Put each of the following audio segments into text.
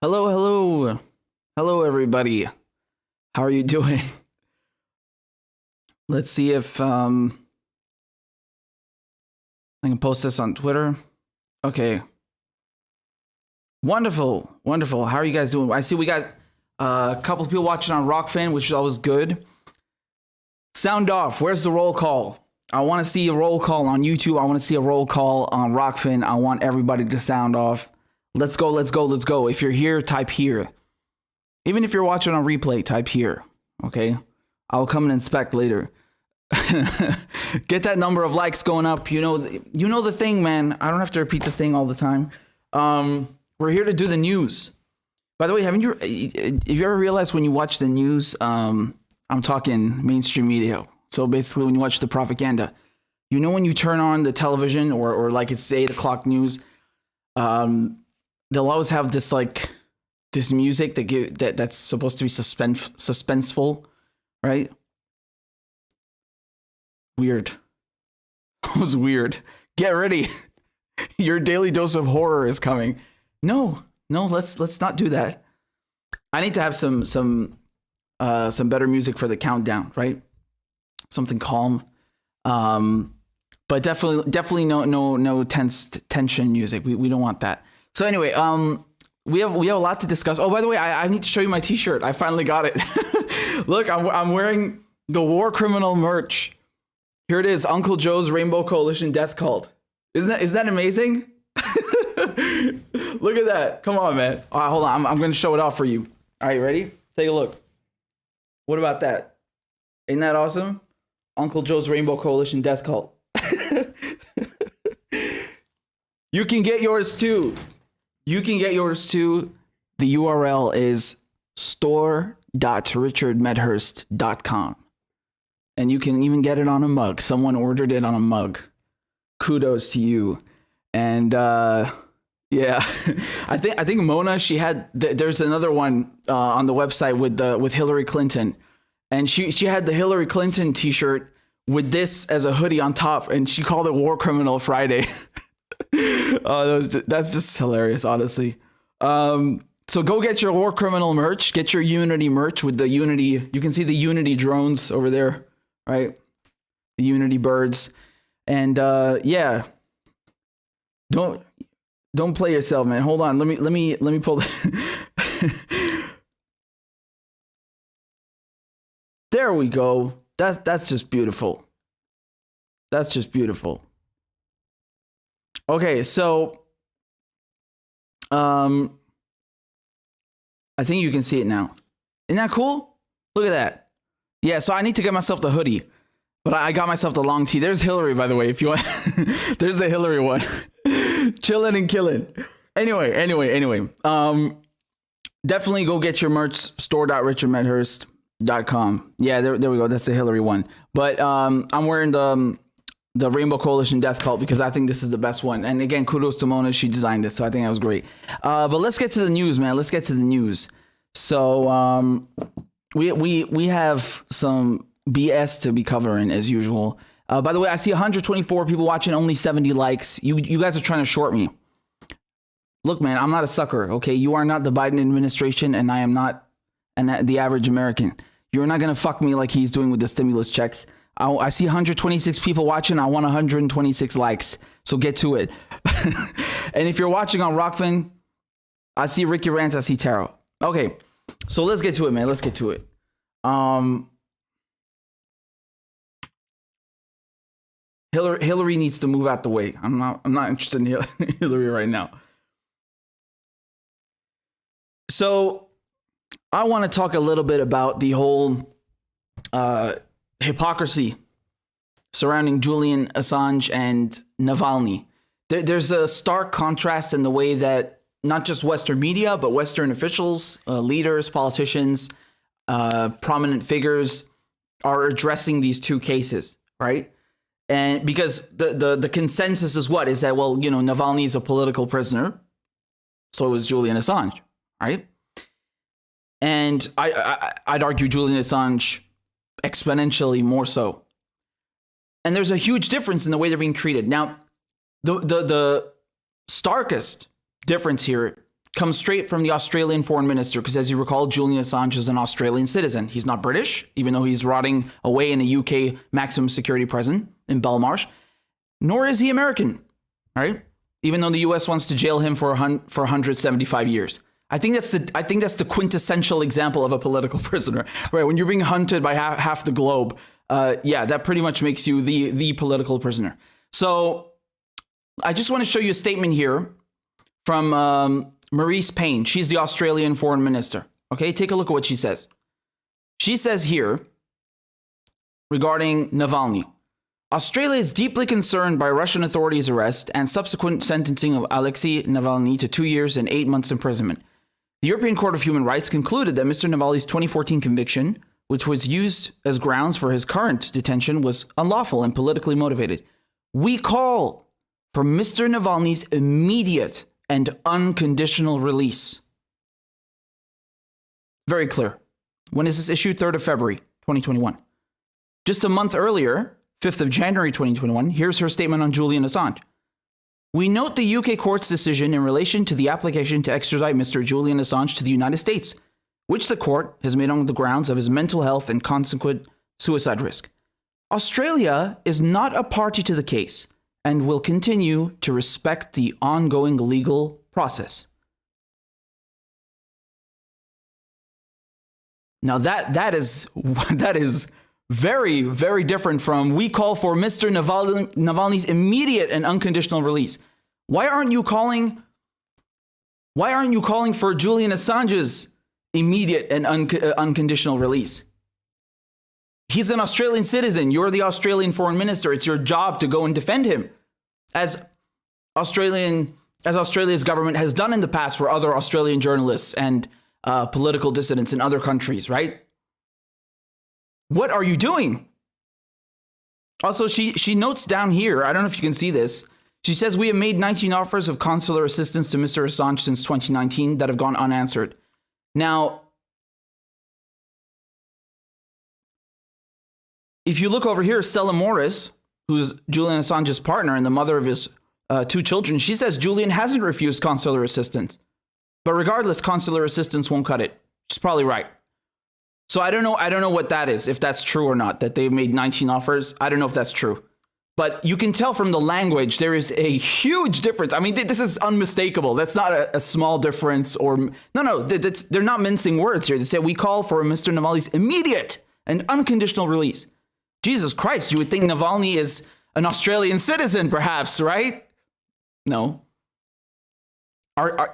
Hello, hello. Hello, everybody. How are you doing? Let's see if I can post this on Twitter. Okay. Wonderful, wonderful. How are you guys doing? I see we got a couple of people watching on Rockfin, which is always good. Sound off. Where's the roll call? I want to see a roll call on YouTube. I want to see a roll call on Rockfin. I want everybody to sound off. Let's go, let's go, let's go. If you're here, type here. Even if you're watching on replay, type here. Okay? I'll come and inspect later. Get that number of likes going up. You know the thing, man. I don't have to repeat the thing all the time. We're here to do the news. By the way, have you ever realized when you watch the news, I'm talking mainstream media. So basically when you watch the propaganda, you know, when you turn on the television or like it's 8 o'clock news, they'll always have this this music that's supposed to be suspenseful, right? Weird. That was weird. Get ready. Your daily dose of horror is coming. No, let's not do that. I need to have some better music for the countdown, right? Something calm. But definitely no tension music. We don't want that. So anyway, we have a lot to discuss. Oh, by the way, I need to show you my t-shirt. I finally got it. Look, I'm wearing the war criminal merch. Here it is, Uncle Joe's Rainbow Coalition Death Cult. Isn't that amazing? Look at that. Come on, man. All right, hold on. I'm going to show it off for you. All right, ready? Take a look. What about that? Isn't that awesome? Uncle Joe's Rainbow Coalition Death Cult. You can get yours too. The URL is store.richardmedhurst.com. And you can even get it on a mug. Someone ordered it on a mug. Kudos to you. And yeah, I think Mona, she had there's another one on the website with Hillary Clinton, and she had the Hillary Clinton t-shirt with this as a hoodie on top, and she called it War Criminal Friday. That's just hilarious, honestly. So go get your War Criminal merch. Get your Unity merch with the Unity. You can see the Unity drones over there, right? The Unity birds, and yeah. Don't play yourself, man. Hold on. Let me pull There we go. That's just beautiful. That's just beautiful. Okay, so I think you can see it now. Isn't that cool? Look at that. Yeah, so I need to get myself the hoodie. But I got myself the long tee. There's Hillary, by the way, if you want. There's the Hillary one. Chilling and killing. Anyway. Definitely go get your merch, store.richardmedhurst.com. Yeah, there we go. That's the Hillary one. But I'm wearing the Rainbow Coalition Death Cult because I think this is the best one. And again, kudos to Mona. She designed this, so I think that was great. But let's get to the news, man. Let's get to the news. So we have some BS to be covering as usual. By the way, I see 124 people watching, only 70 likes. You guys are trying to short me. Look, man, I'm not a sucker. Okay, you are not the Biden administration, and I am not the average American. You're not gonna fuck me like he's doing with the stimulus checks. I see 126 people watching. I want 126 likes. So get to it. And if you're watching on Rockfin, I see Ricky Rants. I see Tarot. Okay, so let's get to it, man. Let's get to it. Hillary needs to move out the way. I'm not interested in Hillary right now. So I want to talk a little bit about the whole hypocrisy surrounding Julian Assange and Navalny. There's a stark contrast in the way that not just Western media, but Western officials, leaders, politicians, prominent figures are addressing these two cases, right? And because the consensus is what? Is that, well, you know, Navalny is a political prisoner. So is Julian Assange, right? And I'd argue Julian Assange exponentially more so. And there's a huge difference in the way they're being treated. Now, the starkest difference here comes straight from the Australian Foreign Minister, because as you recall, Julian Assange is an Australian citizen. He's not British, even though he's rotting away in a UK maximum security prison in Belmarsh, nor is he American, right? Even though the US wants to jail him for 175 years. I think that's the quintessential example of a political prisoner, right? When you're being hunted by half the globe, yeah, that pretty much makes you the political prisoner. So I just want to show you a statement here from Marise Payne. She's the Australian Foreign Minister. Okay, take a look at what she says. She says here regarding Navalny, Australia is deeply concerned by Russian authorities' arrest and subsequent sentencing of Alexei Navalny to 2 years and 8 months imprisonment. The European Court of Human Rights concluded that Mr. Navalny's 2014 conviction, which was used as grounds for his current detention, was unlawful and politically motivated. We call for Mr. Navalny's immediate and unconditional release. Very clear. When is this issued? 3rd of February, 2021. Just a month earlier, 5th of January, 2021, here's her statement on Julian Assange. We note the UK court's decision in relation to the application to extradite Mr. Julian Assange to the United States, which the court has made on the grounds of his mental health and consequent suicide risk. Australia is not a party to the case and will continue to respect the ongoing legal process. Now that is very, very different from we call for Mr. Navalny's immediate and unconditional release. Why aren't you calling for Julian Assange's immediate and unconditional release? He's an Australian citizen. You're the Australian Foreign Minister. It's your job to go and defend him, as Australia's government has done in the past for other Australian journalists and political dissidents in other countries, right? What are you doing? Also, she notes down here, I don't know if you can see this. She says, we have made 19 offers of consular assistance to Mr. Assange since 2019 that have gone unanswered. Now, if you look over here, Stella Morris, who's Julian Assange's partner and the mother of his 2 children, she says Julian hasn't refused consular assistance. But regardless, consular assistance won't cut it. She's probably right. So I don't know what that is, if that's true or not, that they've made 19 offers. I don't know if that's true. But you can tell from the language, there is a huge difference. I mean, this is unmistakable. That's not a small difference or no, they're not mincing words here. They say we call for Mr. Navalny's immediate and unconditional release. Jesus Christ, you would think Navalny is an Australian citizen, perhaps, right? No.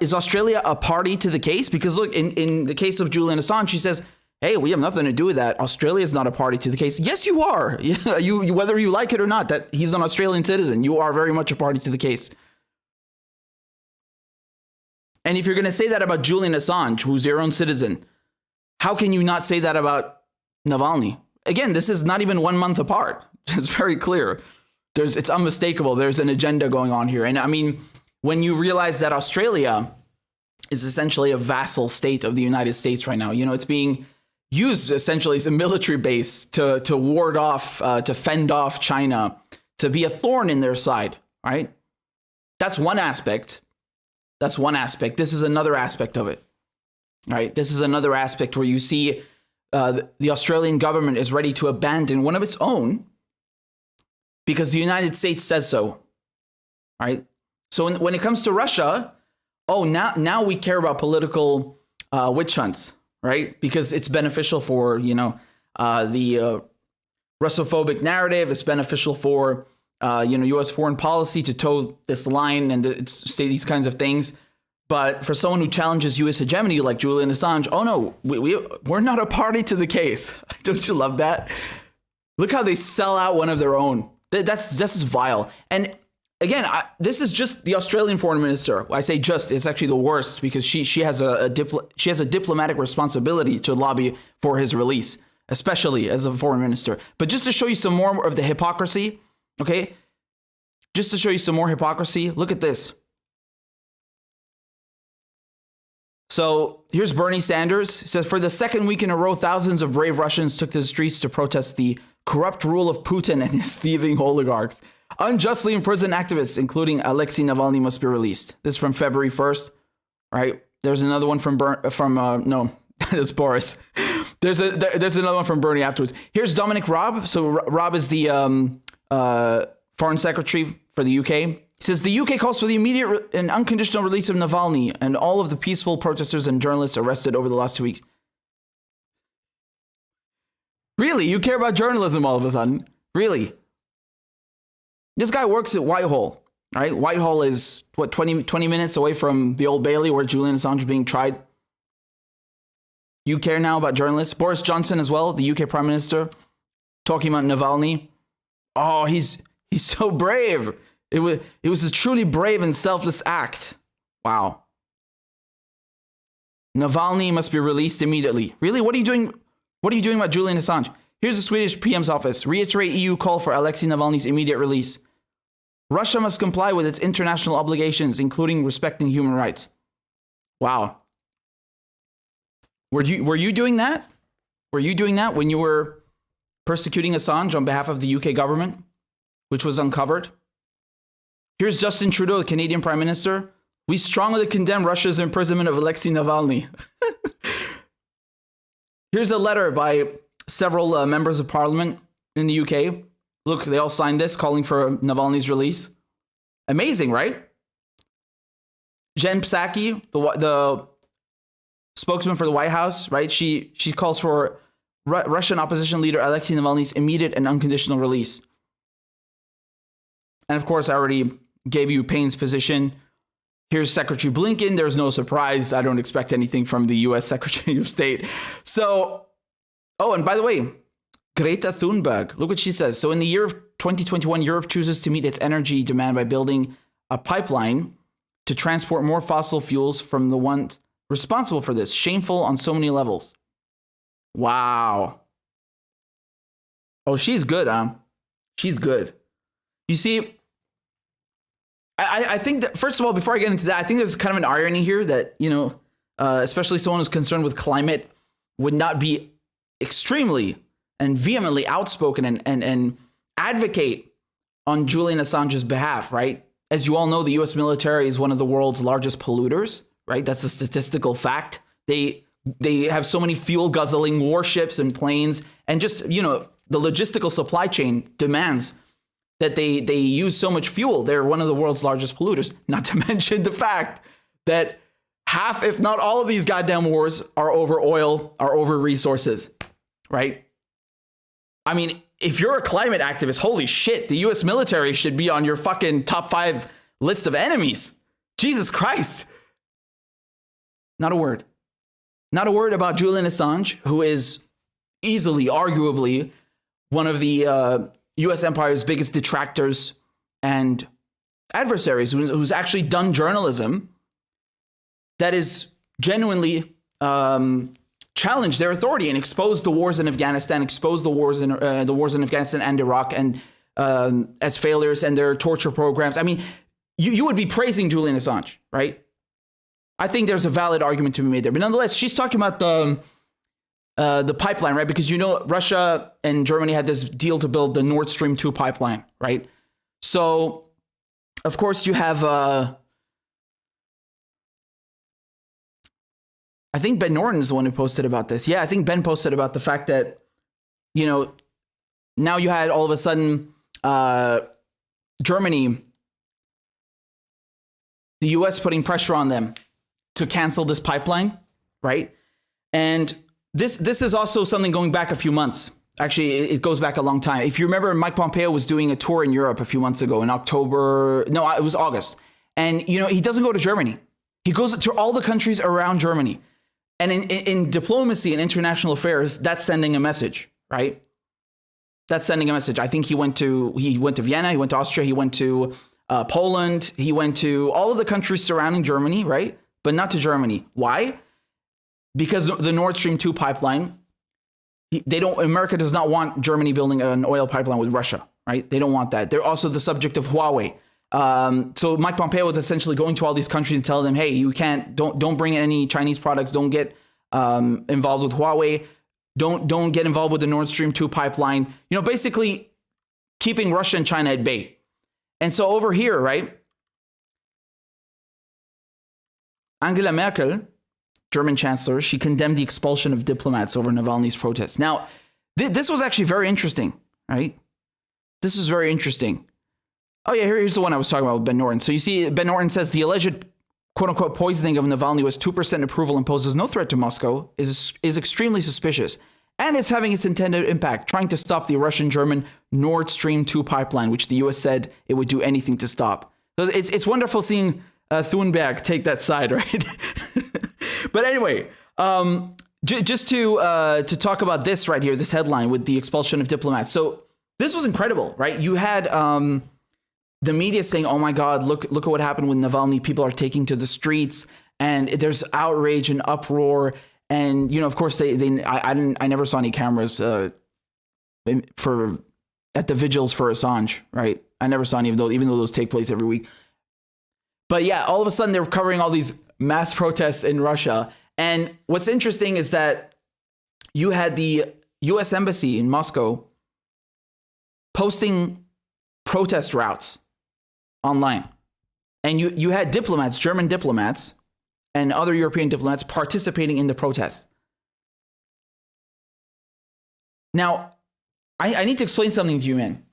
Is Australia a party to the case? Because look, in the case of Julian Assange, she says, hey, we have nothing to do with that. Australia is not a party to the case. Yes, you are. You whether you like it or not, that he's an Australian citizen, you are very much a party to the case. And if you're going to say that about Julian Assange, who's your own citizen, how can you not say that about Navalny? Again, this is not even 1 month apart. It's very clear. It's unmistakable. There's an agenda going on here. And I mean, when you realize that Australia is essentially a vassal state of the United States right now, it's being used essentially as a military base to ward off, to fend off China, to be a thorn in their side, right? That's one aspect. This is another aspect of it, right? This is another aspect where you see the Australian government is ready to abandon one of its own because the United States says so, right? So when it comes to Russia, now we care about political witch hunts, right? Because it's beneficial for, the Russophobic narrative. It's beneficial for, U.S. foreign policy to toe this line and say these kinds of things. But for someone who challenges U.S. hegemony like Julian Assange, oh no, we're not a party to the case. Don't you love that? Look how they sell out one of their own. That's just vile. And again, this is just the Australian foreign minister. I say just, it's actually the worst because she has a diplomatic responsibility to lobby for his release, especially as a foreign minister. But just to show you some more of the hypocrisy, okay? Just to show you some more hypocrisy, look at this. So here's Bernie Sanders. He says, for the second week in a row, thousands of brave Russians took to the streets to protest the corrupt rule of Putin and his thieving oligarchs. Unjustly imprisoned activists, including Alexei Navalny, must be released. This is from February 1st, right? There's another one from no, it's Boris. There's another one from Bernie afterwards. Here's Dominic Raab. So Raab is the foreign secretary for the UK. He says the UK calls for the immediate and unconditional release of Navalny and all of the peaceful protesters and journalists arrested over the last 2 weeks. Really? You care about journalism all of a sudden? Really? This guy works at Whitehall, right? Whitehall is, what, 20 minutes away from the Old Bailey where Julian Assange is being tried. You care now about journalists? Boris Johnson as well, the UK Prime Minister, talking about Navalny. Oh, he's so brave. It was a truly brave and selfless act. Wow. Navalny must be released immediately. Really? What are you doing? What are you doing about Julian Assange? Here's the Swedish PM's office. Reiterate EU call for Alexei Navalny's immediate release. Russia must comply with its international obligations, including respecting human rights. Wow. Were you doing that? Were you doing that when you were persecuting Assange on behalf of the UK government, which was uncovered? Here's Justin Trudeau, the Canadian Prime Minister. We strongly condemn Russia's imprisonment of Alexei Navalny. Here's a letter by several members of parliament in the UK. Look, they all signed this, calling for Navalny's release. Amazing, right? Jen Psaki, the spokesman for the White House, right? She calls for Russian opposition leader Alexei Navalny's immediate and unconditional release. And of course, I already gave you Payne's position. Here's Secretary Blinken. There's no surprise. I don't expect anything from the US Secretary of State. So, oh, and by the way, Greta Thunberg, look what she says. So in the year of 2021, Europe chooses to meet its energy demand by building a pipeline to transport more fossil fuels from the one responsible for this. Shameful on so many levels. Wow. Oh, she's good, huh? She's good. You see, I think that, first of all, before I get into that, I think there's kind of an irony here that, you know, especially someone who's concerned with climate would not be extremely and vehemently outspoken and advocate on Julian Assange's behalf, right? As you all know, the US military is one of the world's largest polluters, right? That's a statistical fact. They have so many fuel guzzling warships and planes, and just, you know, the logistical supply chain demands that they use so much fuel. They're one of the world's largest polluters, not to mention the fact that half, if not all of these goddamn wars are over oil, are over resources, right? I mean, if you're a climate activist, holy shit, the US military should be on your fucking top 5 list of enemies. Jesus Christ. Not a word. Not a word about Julian Assange, who is easily, arguably, one of the US empire's biggest detractors and adversaries, who's actually done journalism that is genuinely challenged their authority and exposed the wars in Afghanistan, exposed the wars in Afghanistan and Iraq and as failures and their torture programs. I mean, you would be praising Julian Assange, right? I think there's a valid argument to be made there. But nonetheless, she's talking about the pipeline, right? Because, you know, Russia and Germany had this deal to build the Nord Stream 2 pipeline, right? So, of course, you have, I think Ben Norton is the one who posted about this. Yeah, I think Ben posted about the fact that, you know, now you had all of a sudden Germany, the US putting pressure on them to cancel this pipeline, right? And this is also something going back a few months. Actually, it goes back a long time. If you remember, Mike Pompeo was doing a tour in Europe a few months ago in October. No, it was August. And, you know, he doesn't go to Germany. He goes to all the countries around Germany. And in diplomacy and international affairs, that's sending a message, right? That's sending a message. I think he went to Vienna, he went to Austria, he went to Poland, he went to all of the countries surrounding Germany, right? But not to Germany. Why? Because the Nord Stream 2 pipeline, America does not want Germany building an oil pipeline with Russia, right? They don't want that. They're also the subject of Huawei. So Mike Pompeo was essentially going to all these countries and telling them, hey, you don't bring any Chinese products. Don't get involved with Huawei. Don't get involved with the Nord Stream 2 pipeline. You know, basically keeping Russia and China at bay. And so over here, right, Angela Merkel, German chancellor, she condemned the expulsion of diplomats over Navalny's protests. Now, this was actually very interesting, right? This was very interesting. Oh yeah, here's the one I was talking about with Ben Norton. So you see, Ben Norton says the alleged quote-unquote poisoning of Navalny was 2% approval and poses no threat to Moscow, is extremely suspicious, and it's having its intended impact, trying to stop the Russian-German Nord Stream 2 pipeline, which the U.S. said it would do anything to stop. So it's wonderful seeing Thunberg take that side, right? But anyway, just to talk about this right here, this headline with the expulsion of diplomats. So this was incredible, right? You had the media saying, "Oh my God, look at what happened with Navalny. People are taking to the streets, and there's outrage and uproar." And of course, I never saw any cameras at the vigils for Assange, right? I never saw any of those, even though those take place every week. But yeah, all of a sudden they were covering all these mass protests in Russia. And what's interesting is that you had the U.S. Embassy in Moscow posting protest routes online. And you had diplomats, German diplomats, and other European diplomats participating in the protest. Now, I need to explain something to you, man.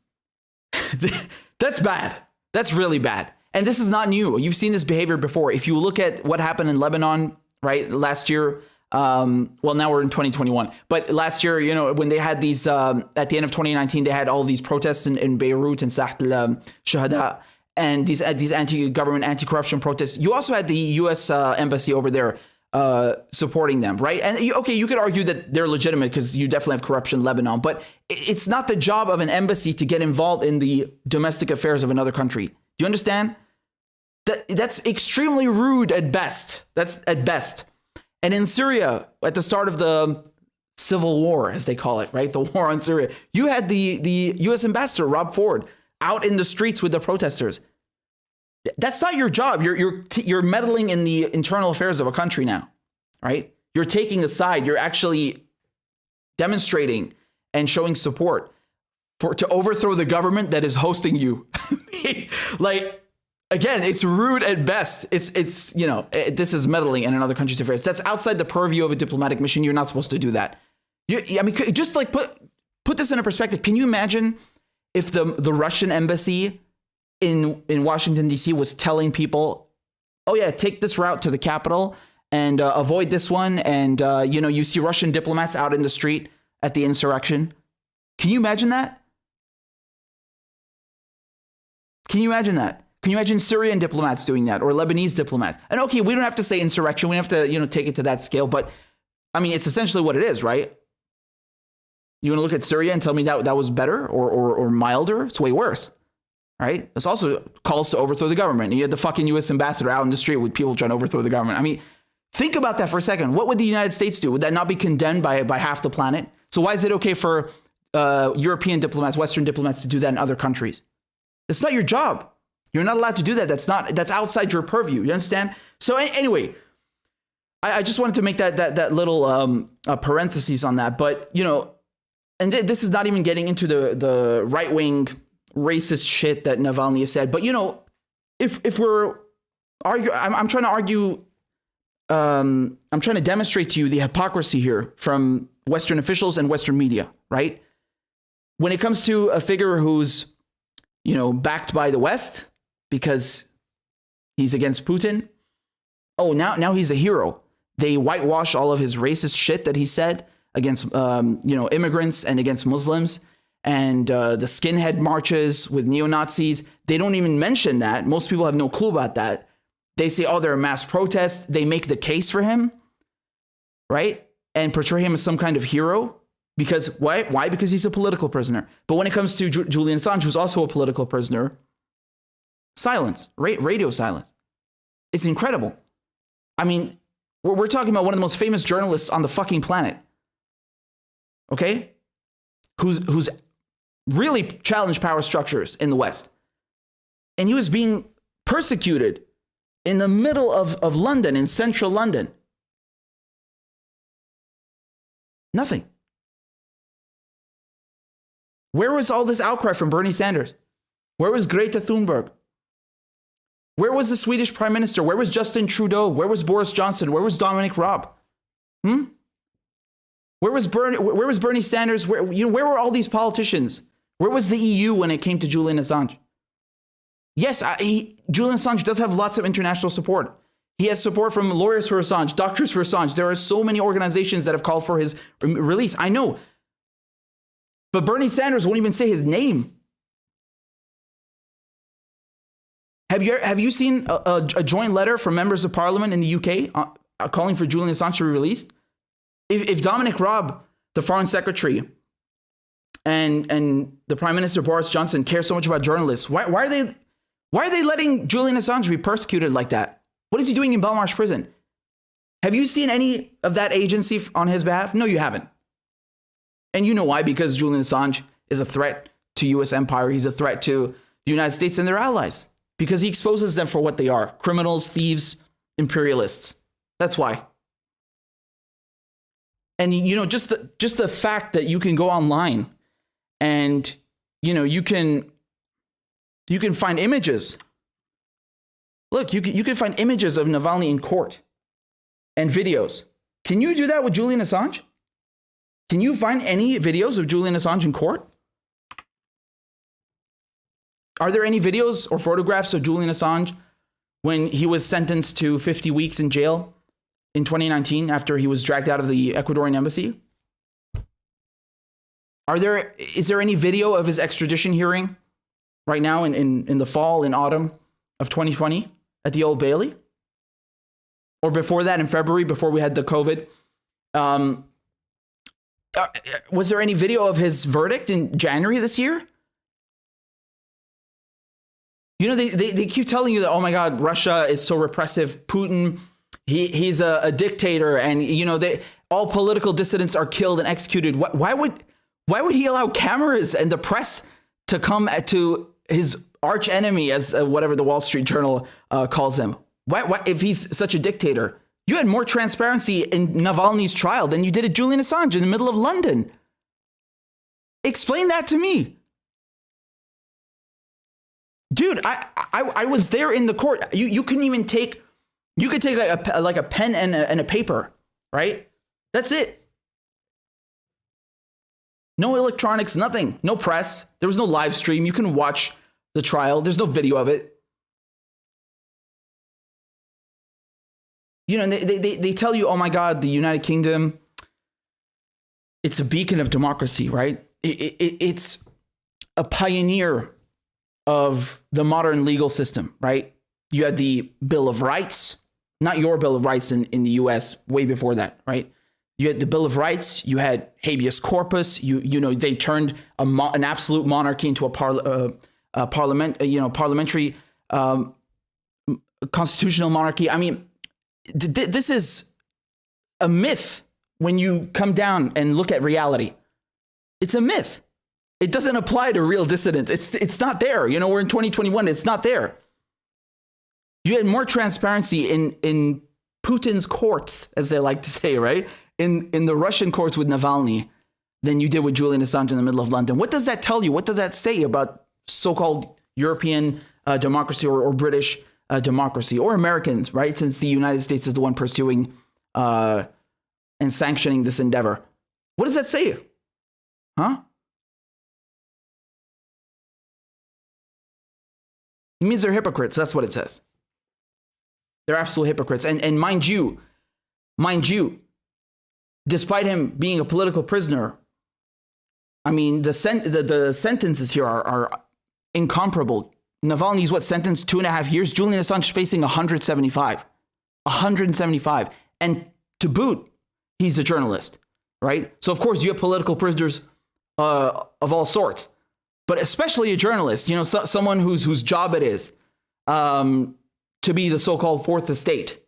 That's bad. That's really bad. And this is not new. You've seen this behavior before. If you look at what happened in Lebanon, right, last year, well, now we're in 2021. But last year, when they had these, at the end of 2019, they had all these protests in Beirut and Saht al-Shuhada, and these anti-government, anti-corruption protests. You also had the U.S. embassy over there supporting them, right? And you could argue that they're legitimate because you definitely have corruption in Lebanon, but it's not the job of an embassy to get involved in the domestic affairs of another country. Do you understand? That's extremely rude at best. That's at best. And in Syria, at the start of the civil war, as they call it, right? The war on Syria, you had the U.S. ambassador, Rob Ford, out in the streets with the protesters. That's not your job. You're meddling in the internal affairs of a country now, right? You're taking a side. You're actually demonstrating and showing support to overthrow the government that is hosting you. Like, again, it's rude at best. It's this is meddling in another country's affairs. That's outside the purview of a diplomatic mission. You're not supposed to do that. Just like put this in a perspective. Can you imagine if the Russian embassy in Washington, D.C. was telling people, "Oh yeah, take this route to the capital and avoid this one." And you see Russian diplomats out in the street at the insurrection. Can you imagine that? Can you imagine that? Can you imagine Syrian diplomats doing that, or Lebanese diplomats? And okay, we don't have to say insurrection. We don't have to, take it to that scale. But I mean, it's essentially what it is, right? You want to look at Syria and tell me that was better or milder? It's way worse, right? This also calls to overthrow the government. You had the fucking U.S. ambassador out in the street with people trying to overthrow the government. I mean, think about that for a second. What would the United States do? Would that not be condemned by half the planet? So why is it okay for European diplomats, Western diplomats to do that in other countries? It's not your job. You're not allowed to do that. That's outside your purview. You understand? So anyway, I just wanted to make that little parentheses on that. But and this is not even getting into the right wing racist shit that Navalny has said. But if we're I'm trying to argue. I'm trying to demonstrate to you the hypocrisy here from Western officials and Western media. Right? When it comes to a figure who's backed by the West, because he's against Putin. Oh, now he's a hero. They whitewash all of his racist shit that he said against, immigrants and against Muslims, and the skinhead marches with neo-Nazis. They don't even mention that. Most people have no clue about that. They say, oh, there are mass protests. They make the case for him, right? And portray him as some kind of hero. Because why? Why? Because he's a political prisoner. But when it comes to Julian Assange, who's also a political prisoner, silence, radio silence. It's incredible. I mean, we're talking about one of the most famous journalists on the fucking planet. Okay? Who's really challenged power structures in the West. And he was being persecuted in the middle of London, in central London. Nothing. Where was all this outcry from Bernie Sanders? Where was Greta Thunberg? Where was the Swedish Prime Minister? Where was Justin Trudeau? Where was Boris Johnson? Where was Dominic Raab? Where was Bernie Sanders? Where were all these politicians? Where was the EU when it came to Julian Assange? Yes, Julian Assange does have lots of international support. He has support from lawyers for Assange, doctors for Assange. There are so many organizations that have called for his release. I know. But Bernie Sanders won't even say his name. Have you seen a joint letter from members of parliament in the UK calling for Julian Assange to be released? If Dominic Raab, the foreign secretary, and the Prime Minister Boris Johnson care so much about journalists, why are they letting Julian Assange be persecuted like that? What is he doing in Belmarsh prison? Have you seen any of that agency on his behalf? No, you haven't. And you know why? Because Julian Assange is a threat to U.S. empire. He's a threat to the United States and their allies because he exposes them for what they are: criminals, thieves, imperialists. That's why. And just the fact that you can go online and you can find images. Look, you can find images of Navalny in court and videos. Can you do that with Julian Assange? Can you find any videos of Julian Assange in court? Are there any videos or photographs of Julian Assange when he was sentenced to 50 weeks in jail in 2019 after he was dragged out of the Ecuadorian embassy? Is there any video of his extradition hearing right now in the fall and autumn of 2020 at the Old Bailey? Or before that in February, before we had the COVID? Was there any video of his verdict in January this year? They keep telling you that, oh my God, Russia is so repressive. Putin, he's a dictator, and all political dissidents are killed and executed. Why would he allow cameras and the press to come to his arch enemy, as whatever the Wall Street Journal calls him? Why, if he's such a dictator? You had more transparency in Navalny's trial than you did at Julian Assange in the middle of London. Explain that to me. Dude, I was there in the court. You couldn't even take, you could take like a pen and a paper, right? That's it. No electronics, nothing, no press. There was no live stream. You can watch the trial. There's no video of it. And they tell you, oh my God, the United Kingdom, it's a beacon of democracy, right? It's a pioneer of the modern legal system, right? You had the Bill of Rights, not your Bill of Rights in the US, way before that, right? You had the Bill of Rights, you had habeas corpus, they turned an absolute monarchy into a parliamentary constitutional monarchy. I mean, this is a myth when you come down and look at reality. It's a myth. It doesn't apply to real dissidents. It's not there. We're in 2021. It's not there. You had more transparency in Putin's courts, as they like to say, right? In the Russian courts with Navalny than you did with Julian Assange in the middle of London. What does that tell you? What does that say about so-called European democracy or British democracy or Americans, right? Since the United States is the one pursuing and sanctioning this endeavor. What does that say? Huh? It means they're hypocrites. That's what it says. They're absolute hypocrites. And mind you, despite him being a political prisoner, I mean, the sentences here are incomparable. Navalny's sentenced 2.5 years. Julian Assange facing 175. 175. And to boot, he's a journalist, right? So of course you have political prisoners of all sorts, but especially a journalist, someone whose job it is to be the so-called fourth estate.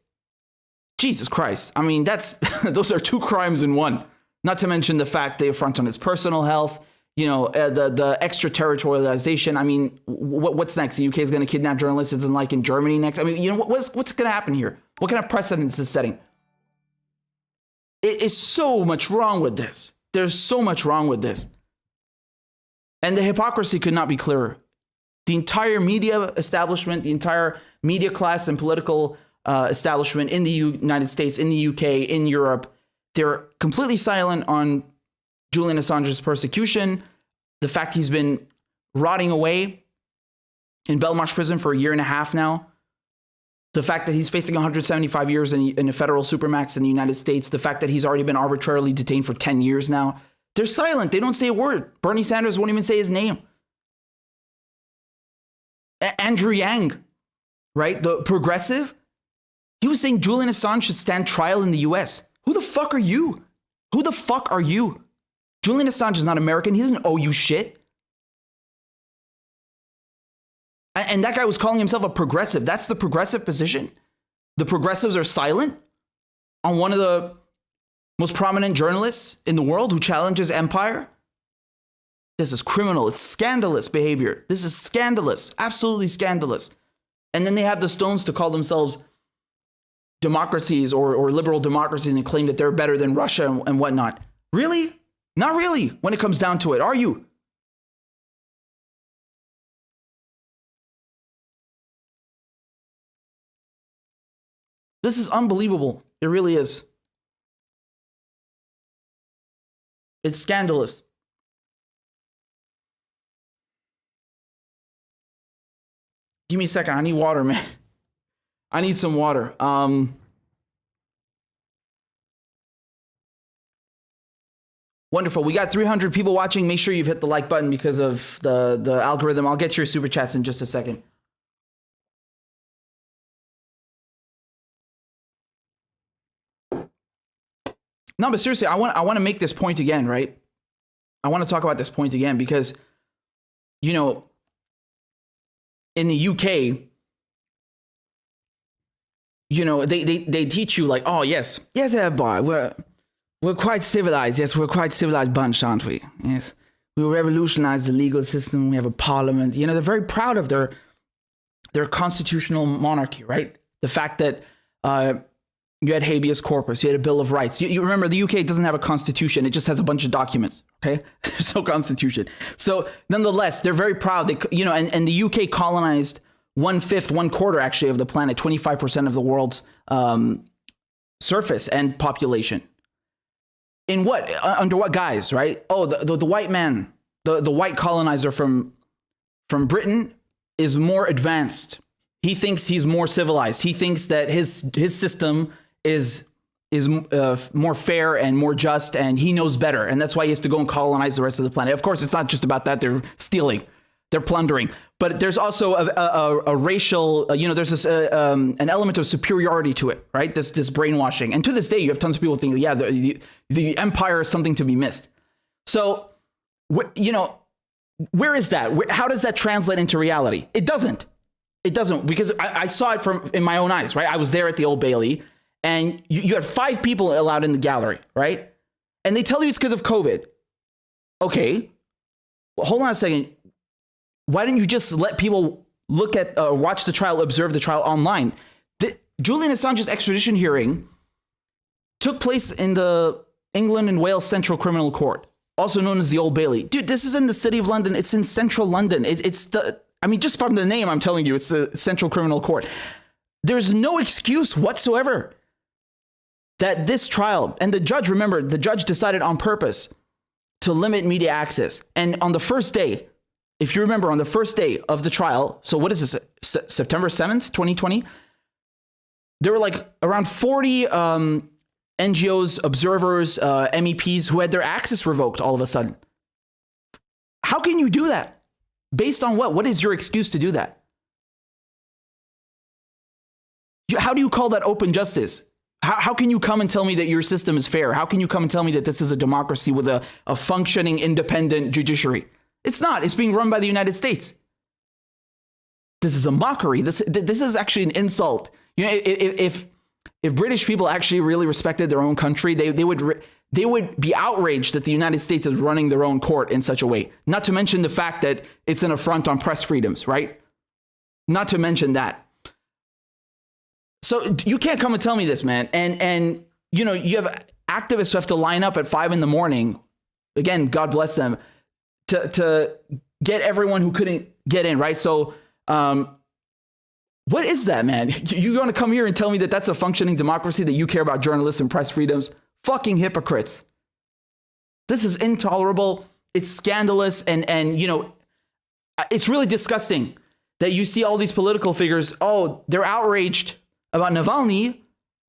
Jesus Christ. I mean, those are two crimes in one, not to mention the fact they affront on his personal health, the extraterritorialization. I mean, what's next? The UK is going to kidnap journalists. It's like in Germany next. I mean, what's going to happen here? What kind of precedent is setting? It is so much wrong with this. There's so much wrong with this. And the hypocrisy could not be clearer. The entire media establishment, the entire media class and political establishment in the United States, in the UK, in Europe, they're completely silent on Julian Assange's persecution, the fact he's been rotting away in Belmarsh prison for 1.5 years now, the fact that he's facing 175 years in a federal supermax in the United States, the fact that he's already been arbitrarily detained for 10 years now. They're silent. They don't say a word. Bernie Sanders won't even say his name. Andrew Yang, right? The progressive, he was saying Julian Assange should stand trial in the US. Who the fuck are you? Who the fuck are you? Julian Assange is not American. He doesn't owe you shit. And that guy was calling himself a progressive. That's the progressive position. The progressives are silent on one of the most prominent journalists in the world who challenges empire. This is criminal. It's scandalous behavior. This is scandalous. Absolutely scandalous. And then they have the stones to call themselves democracies or liberal democracies and claim that they're better than Russia and whatnot. Really? Not really when it comes down to it. Are you? This is unbelievable. It really is. It's scandalous. Give me a second. I need water, man. I need some water. Wonderful. We got 300 people watching. Make sure you've hit the like button because of the algorithm. I'll get to your super chats in just a second. No, but seriously, I want to make this point again, right? I want to talk about this point again because, you know, in the UK, you know, they teach you like, oh yes, boy, we're quite civilized. Yes, we're quite civilized bunch, aren't we? Yes, we revolutionized the legal system. We have a parliament. You know, they're very proud of their constitutional monarchy, right? The fact that you had habeas corpus, you had a Bill of Rights. You remember the UK doesn't have a constitution. It just has a bunch of documents, okay? There's no constitution. So nonetheless, they're very proud. They, you know, and the UK colonized 1/5 actually of the planet, 25% of the world's surface and population. In what, under what guise, right? Oh, the white man, the white colonizer from Britain is more advanced. He thinks he's more civilized. He thinks that his system is more fair and more just, and he knows better. And that's why he has to go and colonize the rest of the planet. Of course, it's not just about that. They're stealing, they're plundering. But there's also a racial, you know, there's this an element of superiority to it, right? This brainwashing. And to this day, you have tons of people thinking, yeah, the empire is something to be missed. So, you know, where is that? How does that translate into reality? It doesn't. It doesn't, because I saw it in my own eyes, right? I was there at the Old Bailey, and you had 5 people allowed in the gallery, right? And they tell you it's because of COVID. Okay, well, hold on a second. Why didn't you just let people look at, watch the trial, observe the trial online? Julian Assange's extradition hearing took place in the England and Wales Central Criminal Court, also known as the Old Bailey. Dude, this is in the city of London. It's in central London. I mean, just from the name, I'm telling you, it's the Central Criminal Court. There's no excuse whatsoever that this trial, and the judge, remember, the judge decided on purpose to limit media access. And on the first day, if you remember, on the first day of the trial, so what is this, September 7th, 2020? There were like around 40 NGOs, observers, MEPs who had their access revoked all of a sudden. How can you do that? Based on what? What is your excuse to do that? How do you call that open justice? How can you come and tell me that your system is fair? How can you come and tell me that this is a democracy with a functioning independent judiciary? It's not. It's being run by the United States. This is a mockery. This is actually an insult. You know, if British people actually really respected their own country, they would be outraged that the United States is running their own court in such a way. Not to mention the fact that it's an affront on press freedoms, right? Not to mention that. So you can't come and tell me this, man. And you know, you have activists who have to line up at 5 a.m. Again, God bless them, to get everyone who couldn't get in, right? So what is that, man? You're going to come here and tell me that that's a functioning democracy, that you care about journalists and press freedoms? Fucking hypocrites. This is intolerable. It's scandalous. And you know, it's really disgusting that you see all these political figures. Oh, they're outraged about Navalny.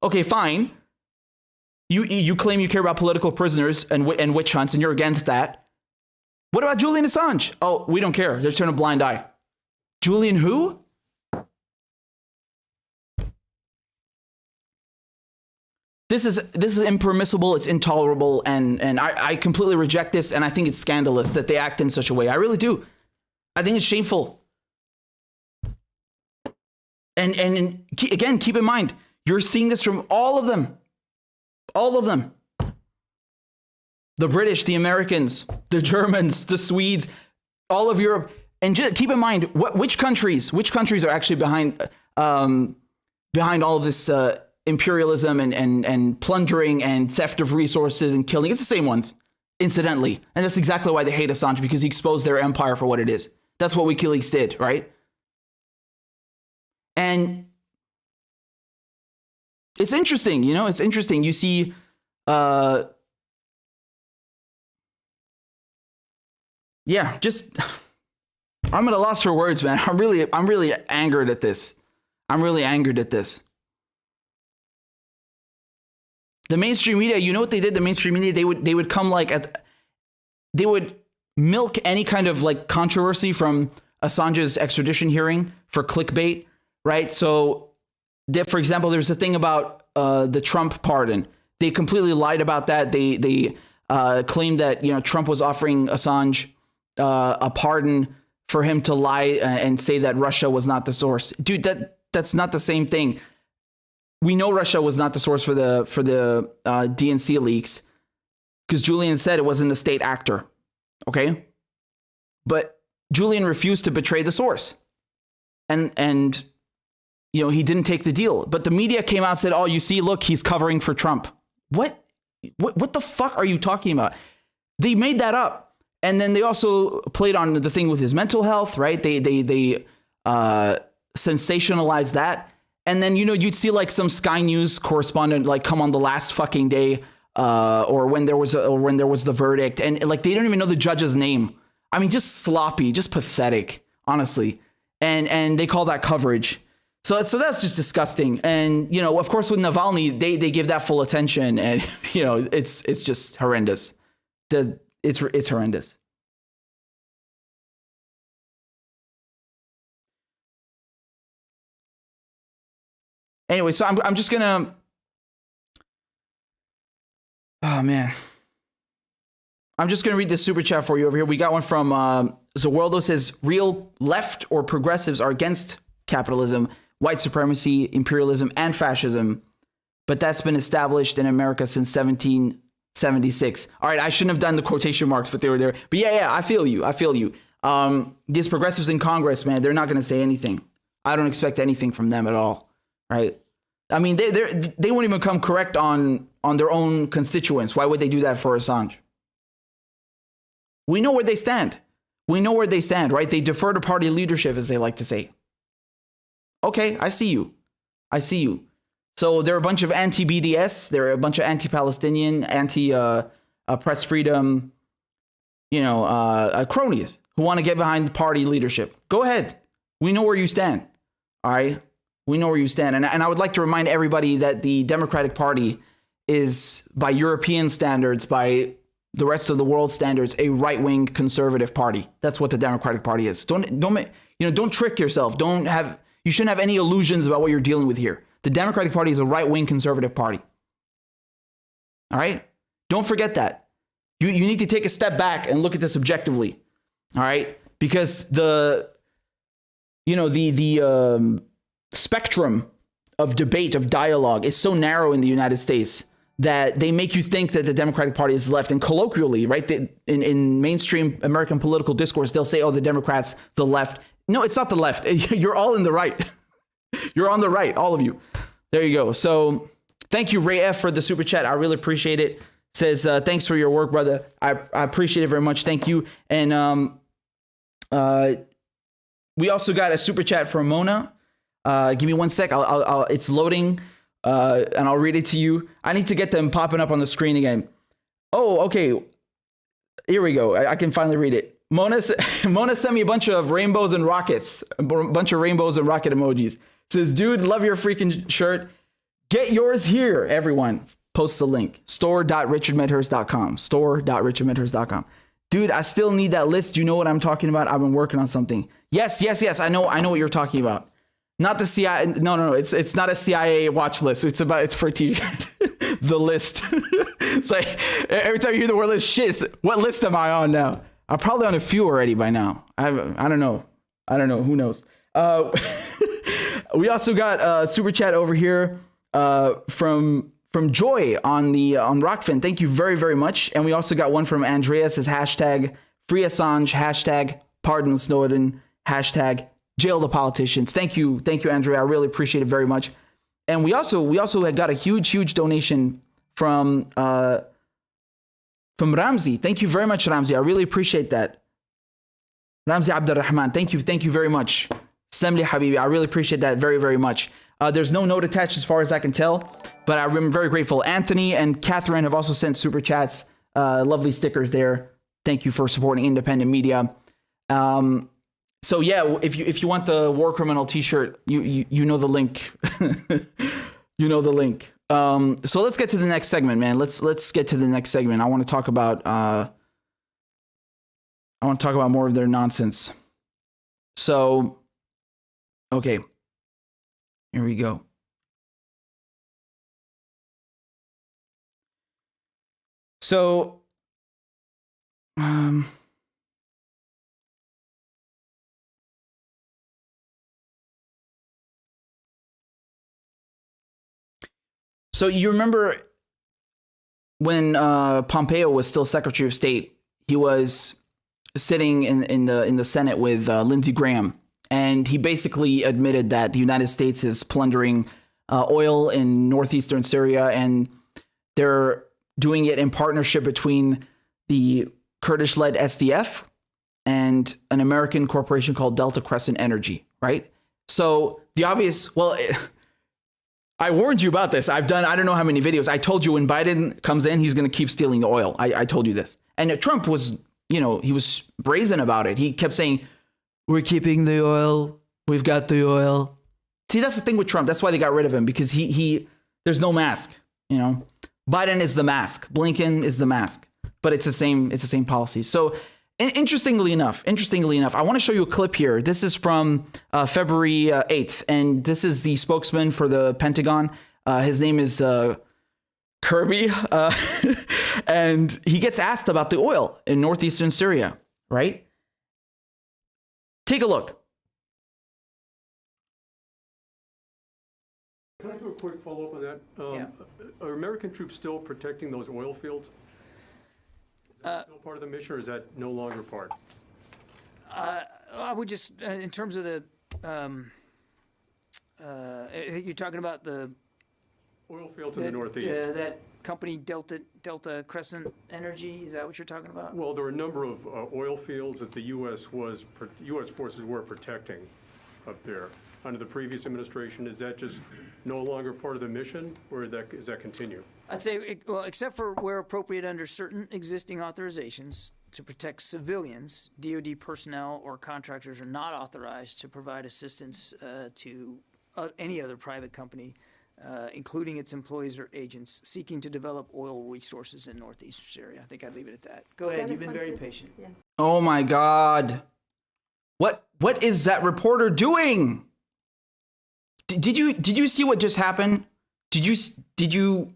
Okay, fine. You claim you care about political prisoners and witch hunts, and you're against that. What about Julian Assange? Oh, we don't care. They're turning a blind eye. Julian who? This is impermissible. It's intolerable, and I completely reject this. And I think it's scandalous that they act in such a way. I really do. I think it's shameful. And again, keep in mind, you're seeing this from all of them. All of them. The British, the Americans, the Germans, the Swedes, all of Europe. And just keep in mind, which countries are actually behind all of this imperialism and plundering and theft of resources and killing. It's the same ones, incidentally. And that's exactly why they hate Assange, because he exposed their empire for what it is. That's what WikiLeaks did, right? And it's interesting, you know, it's interesting. You see, just, I'm at a loss for words, man. I'm really angered at this. I'm really angered at this. The mainstream media, you know what they did? The mainstream media, they would come they would milk any kind of like controversy from Assange's extradition hearing for clickbait, right? So, for example, there's a thing about the Trump pardon. They completely lied about that. They claimed that, you know, Trump was offering Assange a pardon for him to lie and say that Russia was not the source. Dude, that's not the same thing. We know Russia was not the source for the DNC leaks, because Julian said it wasn't a state actor. Okay, but Julian refused to betray the source, and you know, he didn't take the deal. But the media came out and said, "Oh, you see, look, he's covering for Trump." What the fuck are you talking about? They made that up, and then they also played on the thing with his mental health, right? They sensationalized that. And then, you know, you'd see like some Sky News correspondent like come on the last fucking day or when there was the verdict, and like they don't even know the judge's name. I mean, just sloppy, just pathetic, honestly. And they call that coverage. So that's just disgusting. And, you know, of course, with Navalny, they give that full attention, and, you know, it's just horrendous. It's horrendous. Anyway, so I'm just gonna. Oh man, I'm just gonna read this super chat for you over here. We got one from Zawaldo. Says, real left or progressives are against capitalism, white supremacy, imperialism, and fascism, but that's been established in America since 1776. All right, I shouldn't have done the quotation marks, but they were there. But yeah, I feel you. These progressives in Congress, man, they're not gonna say anything. I don't expect anything from them at all. Right. I mean, they won't even come correct on their own constituents. Why would they do that for Assange? We know where they stand. Right? They defer to party leadership, as they like to say. OK, I see you. So they're a bunch of anti-BDS. They're a bunch of anti-Palestinian, anti-press freedom, you know, cronies who want to get behind party leadership. Go ahead. We know where you stand. All right. We know where you stand. And I would like to remind everybody that the Democratic Party is, by European standards, by the rest of the world standards, a right-wing conservative party. That's what the Democratic Party is. Don't trick yourself. You shouldn't have any illusions about what you're dealing with here. The Democratic Party is a right-wing conservative party. All right? Don't forget that. You need to take a step back and look at this objectively. All right? Because the spectrum of debate, of dialogue, is so narrow in the United States that they make you think that the Democratic Party is left. And colloquially, right, in mainstream American political discourse, they'll say, oh, the Democrats, the left. No, it's not the left. You're all in the right. You're on the right, all of you. There you go. So thank you, Ray F, for the super chat. I really appreciate it. Says, thanks for your work, brother. I appreciate it very much. Thank you. And we also got a super chat from Mona. Give me 1 sec. It's loading, and I'll read it to you. I need to get them popping up on the screen again. Oh, okay. Here we go. I can finally read it. Mona sent me a bunch of rainbows and rockets, a bunch of rainbows and rocket emojis. Says, dude, love your freaking shirt. Get yours here, everyone. Post the link. store.richardmedhurst.com. store.richardmedhurst.com. Dude, I still need that list. You know what I'm talking about? I've been working on something. Yes. I know what you're talking about. Not the CIA. No. It's not a CIA watch list. It's for a t-shirt. The list. It's like every time you hear the word list, shit, what list am I on now? I'm probably on a few already by now. I don't know. Who knows? We also got a super chat over here from Joy on Rockfin. Thank you very, very much. And we also got one from Andrea. Says hashtag free Assange, hashtag pardon Snowden, hashtag jail the politicians. Thank you, Andrea. I really appreciate it very much. And we also had got a huge donation from Ramzi. Thank you very much, Ramzi. I really appreciate that. Ramzi Abdurrahman. Thank you very much. Slamli Habibi. I really appreciate that very, very much. There's no note attached as far as I can tell, but I'm very grateful. Anthony and Catherine have also sent super chats. Lovely stickers there. Thank you for supporting independent media. So yeah, if you want the war criminal t-shirt, you know the link. You know the link. So let's get to the next segment, man. Let's get to the next segment. I want to talk about more of their nonsense. So, okay, here we go. So, So you remember when Pompeo was still Secretary of State, he was sitting in the Senate with Lindsey Graham, and he basically admitted that the United States is plundering oil in northeastern Syria, and they're doing it in partnership between the Kurdish-led SDF and an American corporation called Delta Crescent Energy, right? So the obvious, I warned you about this. I don't know how many videos. I told you when Biden comes in, he's going to keep stealing the oil. I told you this. And Trump was, he was brazen about it. He kept saying, we're keeping the oil. We've got the oil. See, that's the thing with Trump. That's why they got rid of him, because there's no mask, Biden is the mask. Blinken is the mask, but it's the same policy. So interestingly enough, I want to show you a clip here. This is from February 8th, and this is the spokesman for the Pentagon. His name is Kirby, and he gets asked about the oil in northeastern Syria, right? Take a look. Can I do a quick follow-up on that? Yeah. Are American troops still protecting those oil fields? Is that still part of the mission, or is that no longer part? I would just, in terms of the, you're talking about the oil fields in the Northeast. That company Delta Crescent Energy. Is that what you're talking about? Well, there are a number of oil fields that the U.S. forces were protecting up there under the previous administration. Is that just no longer part of the mission, or does that continue? I'd say, well, except for where appropriate under certain existing authorizations to protect civilians, DoD personnel or contractors are not authorized to provide assistance to any other private company, including its employees or agents seeking to develop oil resources in northeastern Syria. I think I'd leave it at that. Go ahead. You've been very patient. Yeah. Oh my God. What is that reporter doing? Did you see what just happened? Did you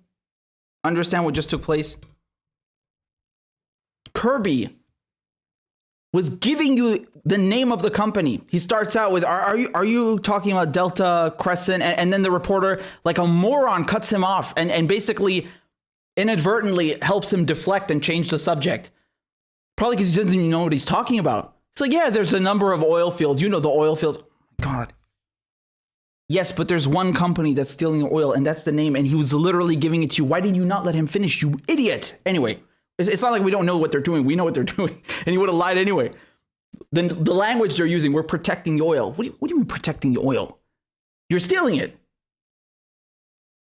understand what just took place? Kirby was giving you the name of the company. He starts out with, are you talking about Delta Crescent? And then the reporter, like a moron, cuts him off and basically inadvertently helps him deflect and change the subject. Probably because he doesn't even know what he's talking about. It's like, yeah, there's a number of oil fields. You know the oil fields. Oh my God. Yes, but there's one company that's stealing your oil, and that's the name, and he was literally giving it to you. Why did you not let him finish, you idiot? Anyway, it's not like we don't know what they're doing. We know what they're doing, and he would have lied anyway. the language they're using, we're protecting the oil. What do you mean protecting the oil? You're stealing it.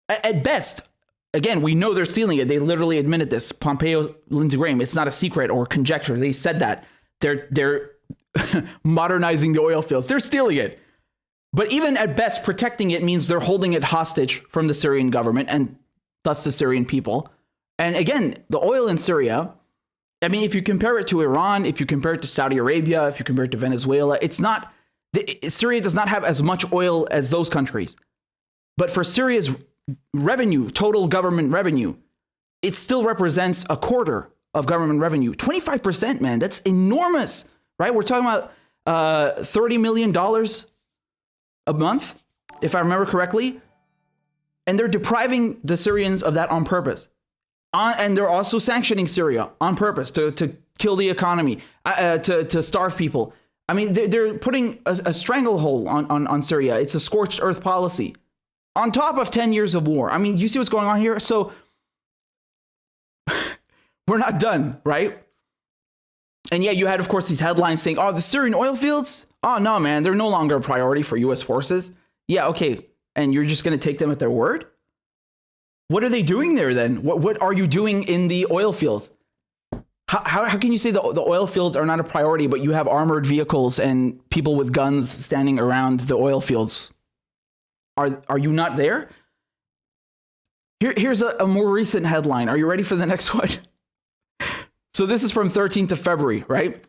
At best, again, we know they're stealing it. They literally admitted this. Pompeo, Lindsey Graham, it's not a secret or conjecture. They said that. They're modernizing the oil fields. They're stealing it. But even at best, protecting it means they're holding it hostage from the Syrian government and thus the Syrian people. And again, the oil in Syria, I mean, if you compare it to Iran, if you compare it to Saudi Arabia, if you compare it to Venezuela, it's not, Syria does not have as much oil as those countries. But for Syria's revenue, total government revenue, it still represents a quarter of government revenue. 25%, man, that's enormous, right? We're talking about $30 million a month, if I remember correctly. And they're depriving the Syrians of that on purpose. And they're also sanctioning Syria on purpose to kill the economy, to starve people. I mean, they're putting a stranglehold on Syria. It's a scorched earth policy on top of 10 years of war. I mean, you see what's going on here? So we're not done, right? And yeah, you had, of course, these headlines saying, oh, the Syrian oil fields? Oh, no, man, they're no longer a priority for U.S. forces. Yeah, okay. And you're just going to take them at their word? What are they doing there then? What are you doing in the oil fields? How can you say the oil fields are not a priority, but you have armored vehicles and people with guns standing around the oil fields? Are you not there? Here's a more recent headline. Are you ready for the next one? So this is from 13th of February, right?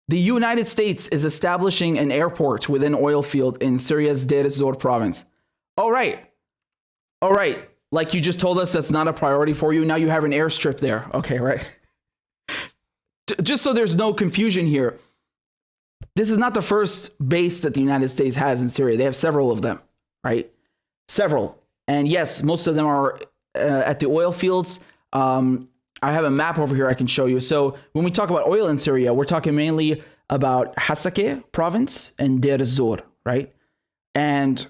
The United States is establishing an airport within oil field in Syria's Dore province. All right. Like you just told us that's not a priority for you. Now you have an airstrip there. Okay, right. Just so there's no confusion here. This is not the first base that the United States has in Syria. They have several of them, right? Several. And yes, most of them are at the oil fields. I have a map over here I can show you. So when we talk about oil in Syria, we're talking mainly about Hasakeh province and Deir Zor, right? And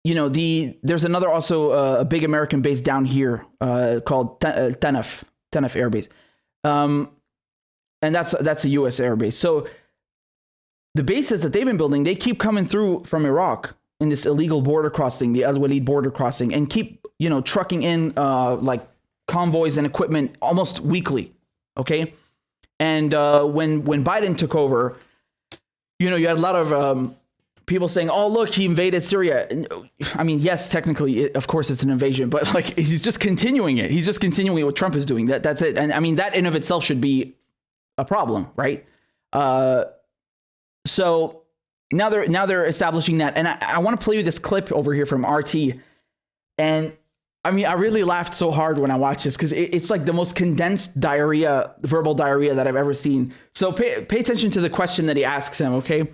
you know, there's another also a big American base down here called Tanaf Air Base. And that's a U.S. air base. So the bases that they've been building, they keep coming through from Iraq in this illegal border crossing, the Al Walid border crossing, and keep, you know, trucking in like convoys and equipment almost weekly. Okay. And when Biden took over, you know, you had a lot of people saying, oh, look, he invaded Syria. I mean, yes, technically, of course, it's an invasion, but like he's just continuing it. He's just continuing what Trump is doing. That's it. And I mean, that in of itself should be a problem, right? So now they're establishing that. And I want to play you this clip over here from RT. And I mean, I really laughed so hard when I watched this because it's like the most condensed verbal diarrhea that I've ever seen. So pay attention to the question that he asks him, okay?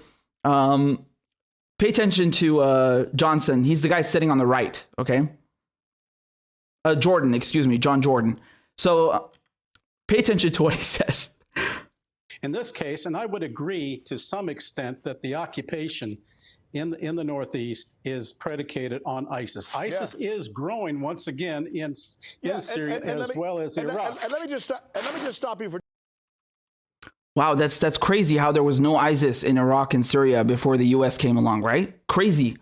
Pay attention to Johnson. He's the guy sitting on the right, okay? John Jordan. So pay attention to what he says. In this case, and I would agree to some extent that the occupation in the Northeast is predicated on ISIS. ISIS is growing once again in Syria as well as Iraq. And let me just stop you for. Wow, that's crazy how there was no ISIS in Iraq and Syria before the US came along, right? Crazy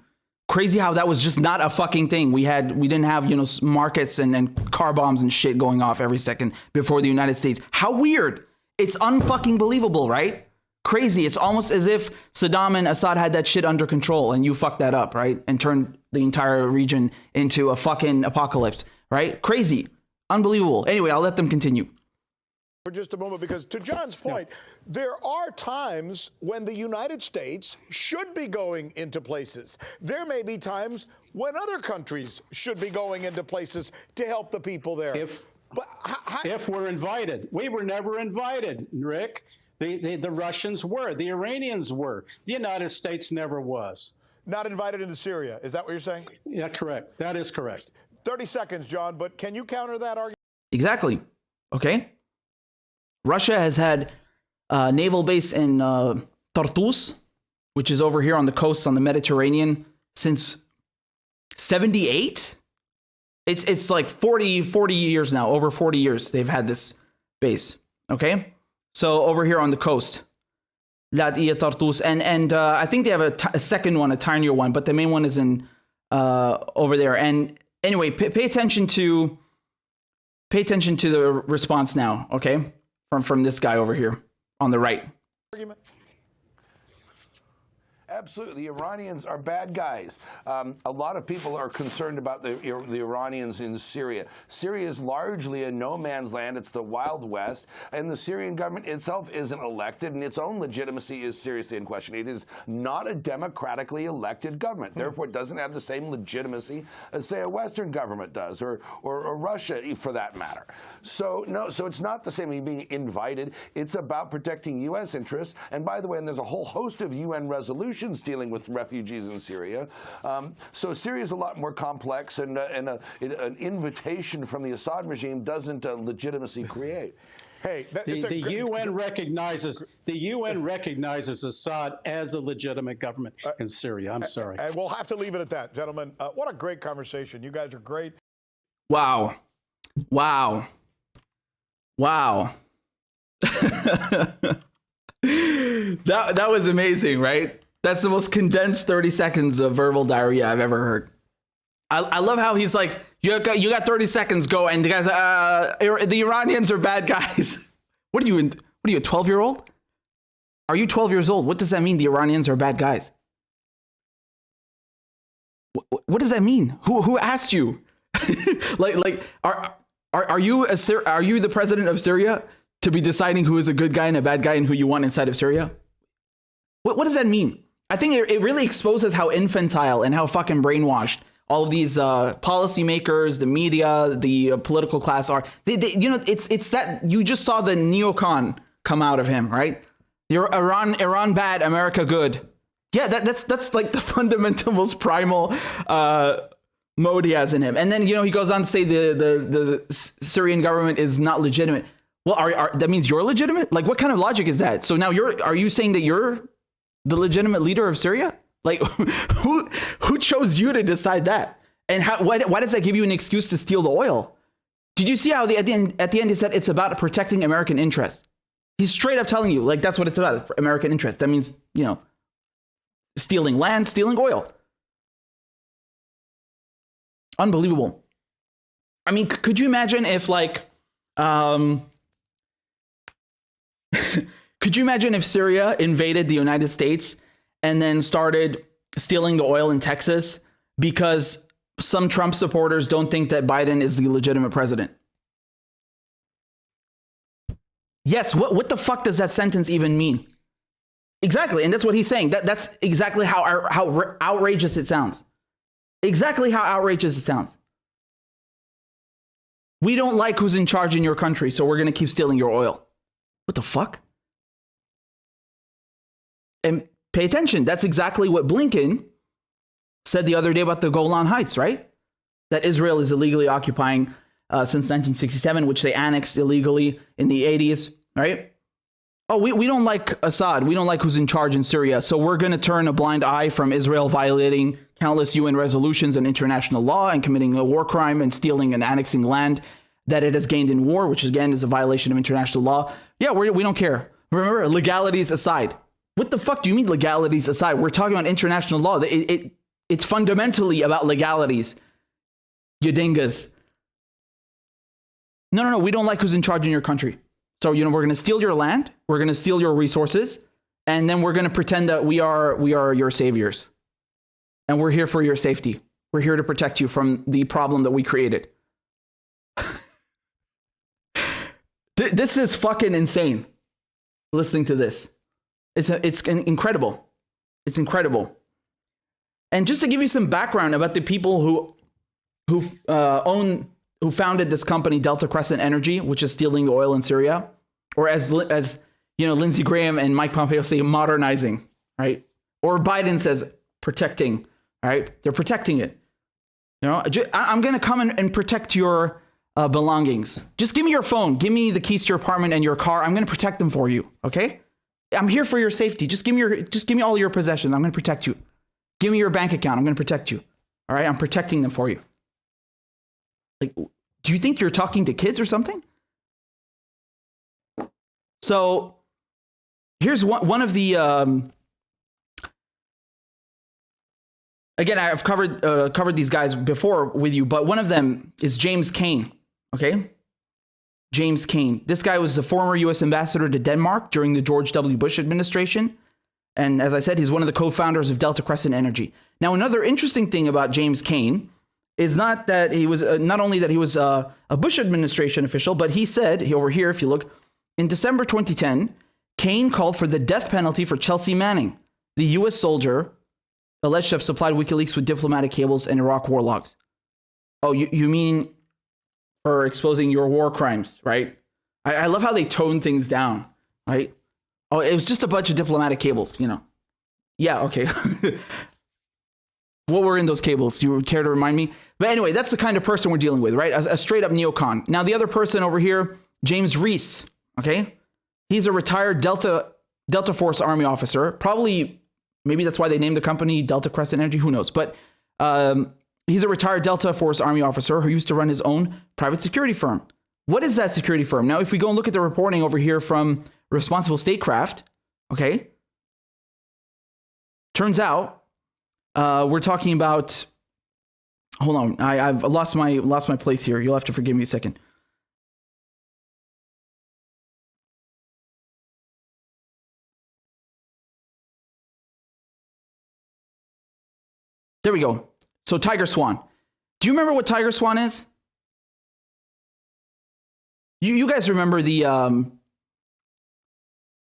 how that was just not a fucking thing. We didn't have, you know, markets and car bombs and shit going off every second before the United States. How weird. It's unfucking believable, right? Crazy. It's almost as if Saddam and Assad had that shit under control and you fucked that up, right? And turned the entire region into a fucking apocalypse, right? Crazy. Unbelievable. Anyway, I'll let them continue. For just a moment, because to John's point, there are times when the United States should be going into places. There may be times when other countries should be going into places to help the people there. If we're invited. We were never invited, Rick. The Russians were. The Iranians were. The United States never was. Not invited into Syria. Is that what you're saying? Yeah, correct. That is correct. 30 seconds, John, but can you counter that argument? Exactly. Okay. Russia has had a naval base in Tartus, which is over here on the coast on the Mediterranean, since 78. It's like 40 years now, over 40 years they've had this base. Okay. So over here on the coast. La Ia Tartus, and I think they have a second one, a tinier one, but the main one is in over there. And anyway, pay attention to the response now, okay? From this guy over here on the right. Argument. Absolutely. The Iranians are bad guys. A lot of people are concerned about the Iranians in Syria. Syria is largely a no man's land. It's the Wild West. And the Syrian government itself isn't elected, and its own legitimacy is seriously in question. It is not a democratically elected government. Therefore, it doesn't have the same legitimacy as, say, a Western government does, or Russia, for that matter. So, no, so it's not the same as being invited. It's about protecting U.S. interests. And by the way, and there's a whole host of UN resolutions dealing with refugees in Syria. So Syria is a lot more complex, and an invitation from the Assad regime doesn't legitimacy create. Hey, the UN recognizes Assad as a legitimate government in Syria. I'm sorry. And we'll have to leave it at that, gentlemen. What a great conversation. You guys are great. Wow. That was amazing, right? That's the most condensed 30 seconds of verbal diarrhea I've ever heard. I love how he's like, you got 30 seconds, go. And the guy's the Iranians are bad guys. What are you, a 12-year-old? Are you 12 years old? What does that mean? The Iranians are bad guys. What does that mean? Who asked you? Are you the president of Syria to be deciding who is a good guy and a bad guy and who you want inside of Syria? What does that mean? I think it really exposes how infantile and how fucking brainwashed all of these policymakers, the media, the political class are. It's that you just saw the neocon come out of him, right? You're Iran bad, America good. Yeah, that's like the fundamental, most primal mode he has in him. And then he goes on to say the Syrian government is not legitimate. Well, that means you're legitimate? Like, what kind of logic is that? So now are you saying that you're the legitimate leader of Syria? Like, who chose you to decide that? And why does that give you an excuse to steal the oil? Did you see how at the end he said it's about protecting American interests? He's straight up telling you, like, that's what it's about, American interests. That means, stealing land, stealing oil. Unbelievable. I mean, could you imagine if, like, could you imagine if Syria invaded the United States and then started stealing the oil in Texas because some Trump supporters don't think that Biden is the legitimate president? Yes, what the fuck does that sentence even mean? Exactly, and that's what he's saying. That's exactly how outrageous it sounds. Exactly how outrageous it sounds. We don't like who's in charge in your country, so we're going to keep stealing your oil. What the fuck? And pay attention. That's exactly what Blinken said the other day about the Golan Heights, right? That Israel is illegally occupying since 1967, which they annexed illegally in the 80s, right? Oh, we don't like Assad. We don't like who's in charge in Syria. So we're going to turn a blind eye from Israel violating countless UN resolutions and international law and committing a war crime and stealing and annexing land that it has gained in war, which again is a violation of international law. Yeah, we don't care. Remember, legalities aside. What the fuck do you mean legalities aside? We're talking about international law. It's fundamentally about legalities. You dingas. No. We don't like who's in charge in your country. So, we're going to steal your land. We're going to steal your resources. And then we're going to pretend that we are your saviors. And we're here for your safety. We're here to protect you from the problem that we created. This is fucking insane. Listening to this. It's incredible. It's incredible. And just to give you some background about the people who founded this company, Delta Crescent Energy, which is stealing the oil in Syria, or as Lindsey Graham and Mike Pompeo say, modernizing, right? Or Biden says protecting, right? They're protecting it. I'm going to come and protect your belongings. Just give me your phone. Give me the keys to your apartment and your car. I'm going to protect them for you. Okay? I'm here for your safety. Just give me all your possessions. I'm going to protect you. Give me your bank account. I'm going to protect you. All right? I'm protecting them for you. Like, do you think you're talking to kids or something? So here's one of the again, I've covered these guys before with you, but one of them is James Kane. Okay, James Kane. This guy was the former U.S. ambassador to Denmark during the George W. Bush administration, and as I said, he's one of the co-founders of Delta Crescent Energy. Now, another interesting thing about James Kane is not that he was not only that he was a Bush administration official, but he said over here, if you look, in December 2010, Kane called for the death penalty for Chelsea Manning, the U.S. soldier alleged to have supplied WikiLeaks with diplomatic cables and Iraq war logs. Oh, you mean for exposing your war crimes, right? I love how they tone things down, right? Oh, it was just a bunch of diplomatic cables, you know. Yeah, okay. What were in those cables? You would care to remind me? But anyway, that's the kind of person we're dealing with, right? A straight up neocon. Now, the other person over here, James Reese, okay? He's a retired Delta Force Army officer. Probably, maybe that's why they named the company Delta Crescent Energy. Who knows? But he's a retired Delta Force Army officer who used to run his own private security firm. What is that security firm? Now, if we go and look at the reporting over here from Responsible Statecraft, okay? Turns out, we're talking about, hold on, I've lost my place here. You'll have to forgive me a second. There we go. So Tiger Swan. Do you remember what Tiger Swan is? You guys remember the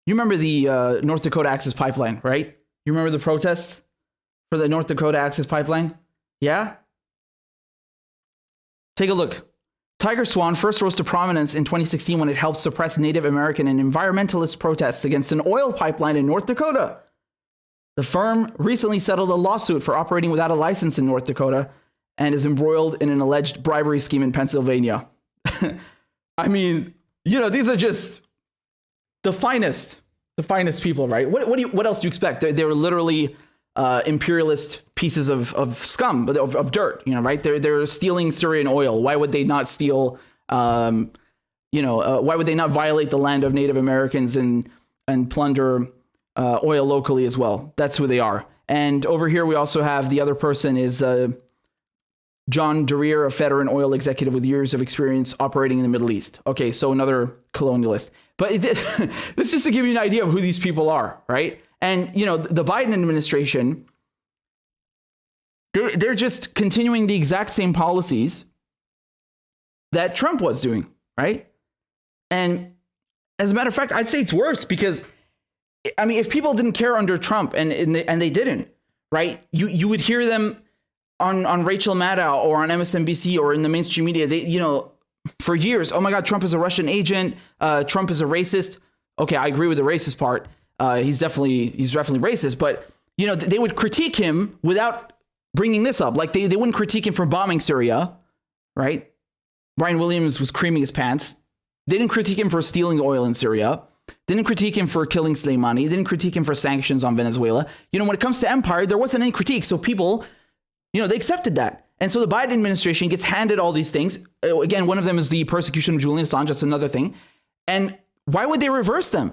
North Dakota Access Pipeline, right? You remember the protests for the North Dakota Access Pipeline? Yeah? Take a look. Tiger Swan first rose to prominence in 2016 when it helped suppress Native American and environmentalist protests against an oil pipeline in North Dakota. The firm recently settled a lawsuit for operating without a license in North Dakota and is embroiled in an alleged bribery scheme in Pennsylvania. I mean, you know, these are just the finest people, right? What else do you expect? They were literally imperialist pieces of scum, of dirt, you know, right? They're stealing Syrian oil. Why would they not steal, why would they not violate the land of Native Americans and plunder oil locally as well? That's who they are. And over here, we also have the other person is John Dore, a veteran oil executive with years of experience operating in the Middle East. Okay, so another colonialist. But this is just to give you an idea of who these people are, right? And, you know, the Biden administration, they're just continuing the exact same policies that Trump was doing, right? And as a matter of fact, I'd say it's worse because, I mean, if people didn't care under Trump and they didn't, right? You would hear them on Rachel Maddow or on MSNBC or in the mainstream media. They, you know, for years, oh my God, Trump is a Russian agent. Trump is a racist. Okay, I agree with the racist part. He's definitely racist. But you know, they would critique him without bringing this up. Like they wouldn't critique him for bombing Syria, right? Brian Williams was creaming his pants. They didn't critique him for stealing oil in Syria. They didn't critique him for killing Soleimani. They didn't critique him for sanctions on Venezuela. You know, when it comes to empire, there wasn't any critique. So people, you know, they accepted that. And so the Biden administration gets handed all these things. Again, one of them is the persecution of Julian Assange. That's another thing. And why would they reverse them?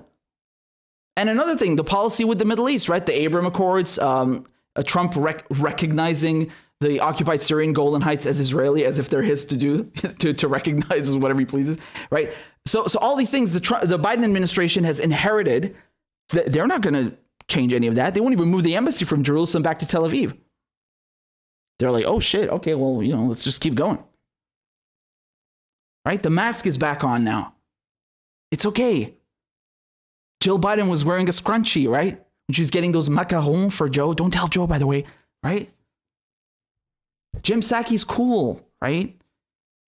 And another thing, the policy with the Middle East, right? The Abraham Accords, Trump recognizing the occupied Syrian Golan Heights as Israeli, as if they're his to do, to recognize as whatever he pleases, right? So all these things, the Biden administration has inherited. They're not going to change any of that. They won't even move the embassy from Jerusalem back to Tel Aviv. They're like, oh shit, okay, well, you know, let's just keep going. Right? The mask is back on now. It's okay. Jill Biden was wearing a scrunchie, right? When she was getting those macarons for Joe. Don't tell Joe, by the way, right? Jim Psaki's cool, right?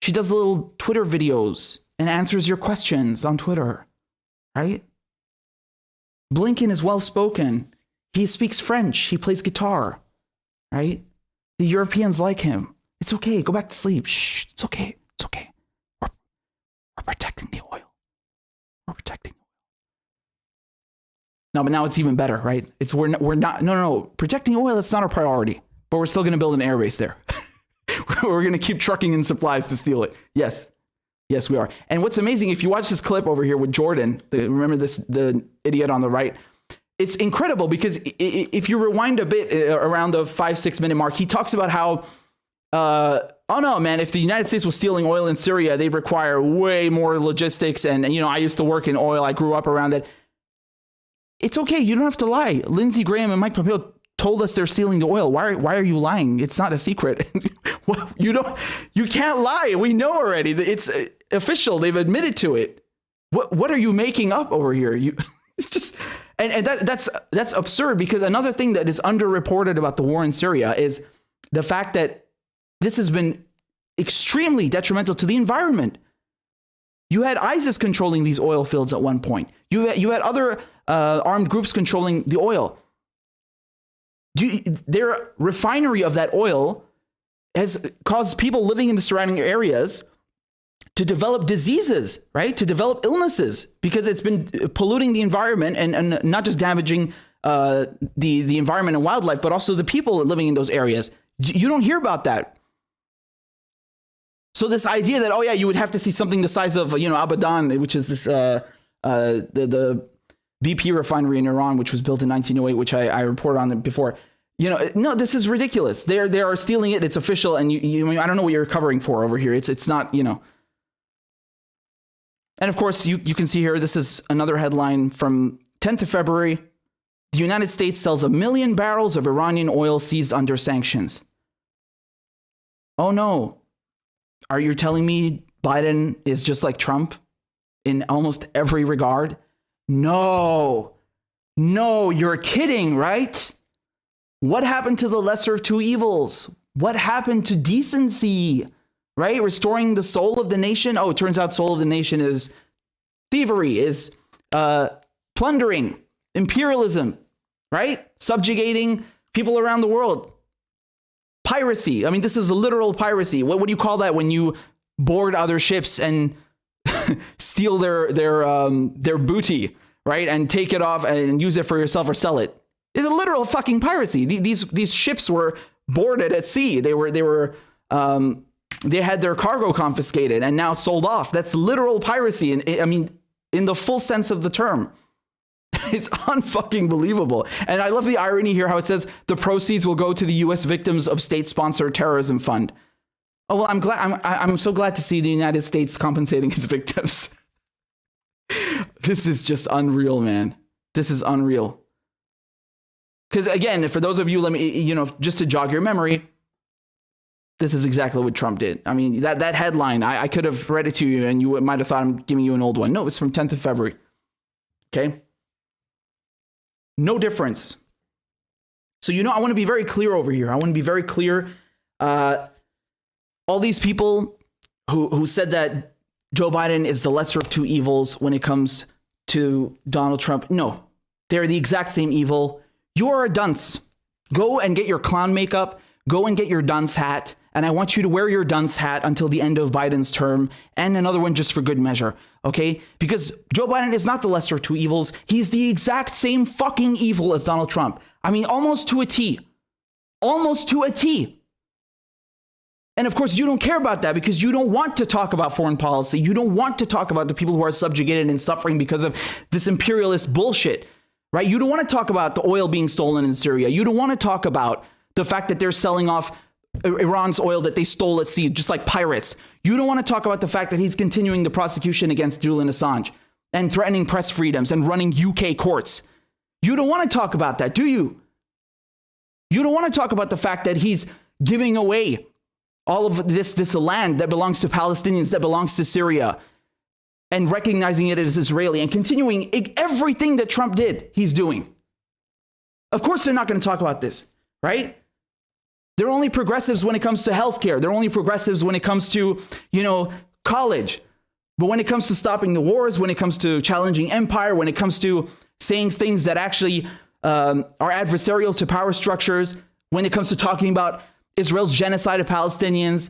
She does little Twitter videos and answers your questions on Twitter, right? Blinken is well-spoken. He speaks French. He plays guitar, right? The Europeans like him. It's okay. Go back to sleep. Shh. It's okay. It's okay. We're protecting the oil. We're protecting. No, but now it's even better, right? We're not. No. Protecting oil. That's not our priority. But we're still going to build an airbase there. We're going to keep trucking in supplies to steal it. Yes. Yes, we are. And what's amazing, if you watch this clip over here with Jordan, remember the idiot on the right, it's incredible because if you rewind a bit around the 5-6 minute mark, he talks about how, oh no, man, if the United States was stealing oil in Syria, they'd require way more logistics. And, you know, I used to work in oil. I grew up around it. It's okay. You don't have to lie. Lindsey Graham and Mike Pompeo told us they're stealing the oil. Why are you lying? It's not a secret. You can't lie. We know already. It's official. They've admitted to it. What are you making up over here? It's just, and that's absurd, because another thing that is underreported about the war in Syria is the fact that this has been extremely detrimental to the environment. You had ISIS controlling these oil fields at one point. You had other armed groups controlling the oil. Their refinery of that oil has caused people living in the surrounding areas to develop diseases, right? To develop illnesses, because it's been polluting the environment and not just damaging the environment and wildlife, but also the people living in those areas. You don't hear about that. So this idea that, oh yeah, you would have to see something the size of, you know, Abadan, which is this the BP refinery in Iran, which was built in 1908, which I reported on before. You know, no, this is ridiculous. They are stealing it. It's official, and I don't know what you're covering for over here. It's not, you know. And of course, you can see here, this is another headline from 10th of February. The United States sells 1 million barrels of Iranian oil seized under sanctions. Oh no. Are you telling me Biden is just like Trump in almost every regard? No, you're kidding, right? What happened to the lesser of two evils? What happened to decency, right? Restoring the soul of the nation. Oh, it turns out soul of the nation is thievery, is plundering, imperialism, right? Subjugating people around the world. Piracy. I mean, this is a literal piracy. What do you call that when you board other ships and steal their booty, right? And take it off and use it for yourself or sell it? It's a literal fucking piracy. These ships were boarded at sea. They had their cargo confiscated and now sold off. That's literal piracy. And I mean, in the full sense of the term. It's unfucking believable. And I love the irony here, how it says the proceeds will go to the U.S. victims of state-sponsored terrorism fund. Oh, well, I'm so glad to see the United States compensating its victims. This is just unreal, man. This is unreal. Because again, for those of you, just to jog your memory, this is exactly what Trump did. I mean, that headline, I could have read it to you and you might have thought I'm giving you an old one. No, it's from 10th of February. Okay. No difference. So, I want to be very clear over here. I want to be very clear. All these people who said that Joe Biden is the lesser of two evils when it comes to Donald Trump. No, they're the exact same evil. You're a dunce. Go and get your clown makeup. Go and get your dunce hat. And I want you to wear your dunce hat until the end of Biden's term, and another one just for good measure, okay? Because Joe Biden is not the lesser of two evils. He's the exact same fucking evil as Donald Trump. I mean, almost to a T. Almost to a T. And of course, you don't care about that because you don't want to talk about foreign policy. You don't want to talk about the people who are subjugated and suffering because of this imperialist bullshit, right? You don't want to talk about the oil being stolen in Syria. You don't want to talk about the fact that they're selling off Iran's oil that they stole at sea, just like pirates. You don't want to talk about the fact that he's continuing the prosecution against Julian Assange and threatening press freedoms and running UK courts. You don't want to talk about that, do you? You don't want to talk about the fact that he's giving away all of this land that belongs to Palestinians, that belongs to Syria, and recognizing it as Israeli and continuing everything that Trump did, he's doing. Of course, they're not going to talk about this, right? They're only progressives when it comes to healthcare. They're only progressives when it comes to, college. But when it comes to stopping the wars, when it comes to challenging empire, when it comes to saying things that actually are adversarial to power structures, when it comes to talking about Israel's genocide of Palestinians,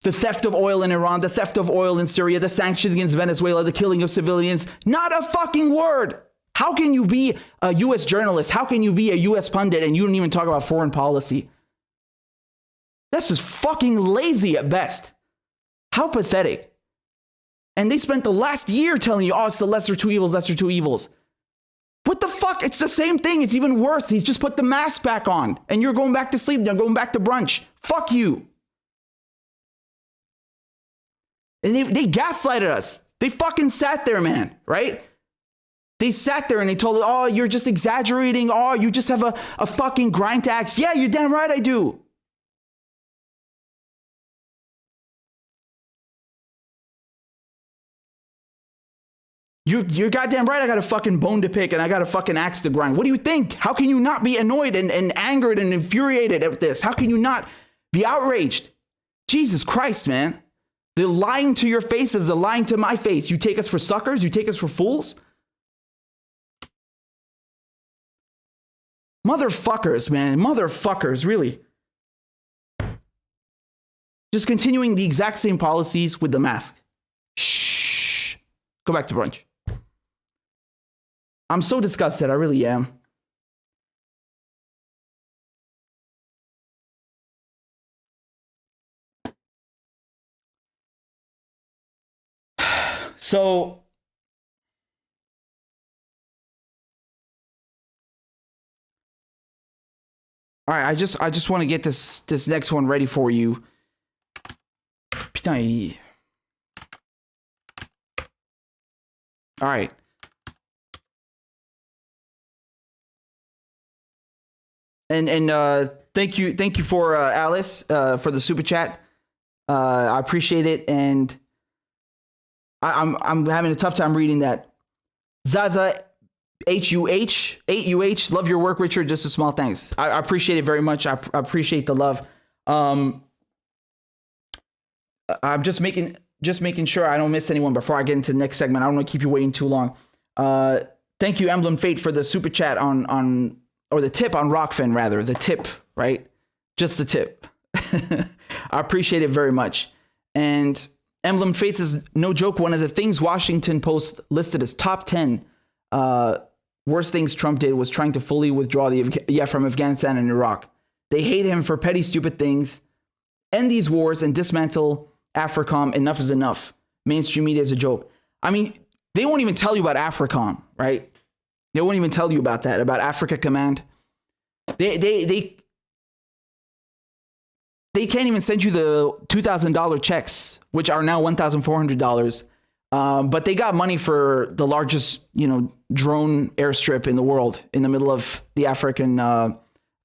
the theft of oil in Iran, the theft of oil in Syria, the sanctions against Venezuela, the killing of civilians, not a fucking word. How can you be a U.S. journalist? How can you be a U.S. pundit and you don't even talk about foreign policy? That's just fucking lazy at best. How pathetic. And they spent the last year telling you, oh, it's the lesser two evils, lesser two evils. What the fuck? It's the same thing. It's even worse. He's just put the mask back on and you're going back to sleep. You're going back to brunch. Fuck you. And they gaslighted us. They fucking sat there, man, right? They sat there and they told us, oh, you're just exaggerating. Oh, you just have a fucking grind to axe. Yeah, you're damn right I do. You're goddamn right I got a fucking bone to pick and I got a fucking axe to grind. What do you think? How can you not be annoyed and angered and infuriated at this? How can you not be outraged? Jesus Christ, man. They're lying to your faces. They're lying to my face. You take us for suckers? You take us for fools? Motherfuckers, man. Motherfuckers, really. Just continuing the exact same policies with the mask. Shh. Go back to brunch. I'm so disgusted. I really am. So, all right, I just want to get this next one ready for you. Putain. All right. And thank you for Alice for the super chat. I appreciate it, and I'm having a tough time reading that. Zaza HUH, love your work, Richard. Just a small thanks. I appreciate it very much. I appreciate the love. I'm just making sure I don't miss anyone before I get into the next segment. I don't want to keep you waiting too long. Thank you, Emblem Fate, for the super chat or the tip on Rockfin, rather. The tip, right? Just the tip. I appreciate it very much. And Emblem Fates is no joke. One of the things Washington Post listed as top 10 worst things Trump did was trying to fully withdraw from Afghanistan and Iraq. They hate him for petty, stupid things. End these wars and dismantle AFRICOM. Enough is enough. Mainstream media is a joke. I mean, they won't even tell you about AFRICOM, right? They won't even tell you about that, about Africa Command. They can't even send you the $2,000 checks, which are now $1,400. But they got money for the largest, drone airstrip in the world in the middle of the African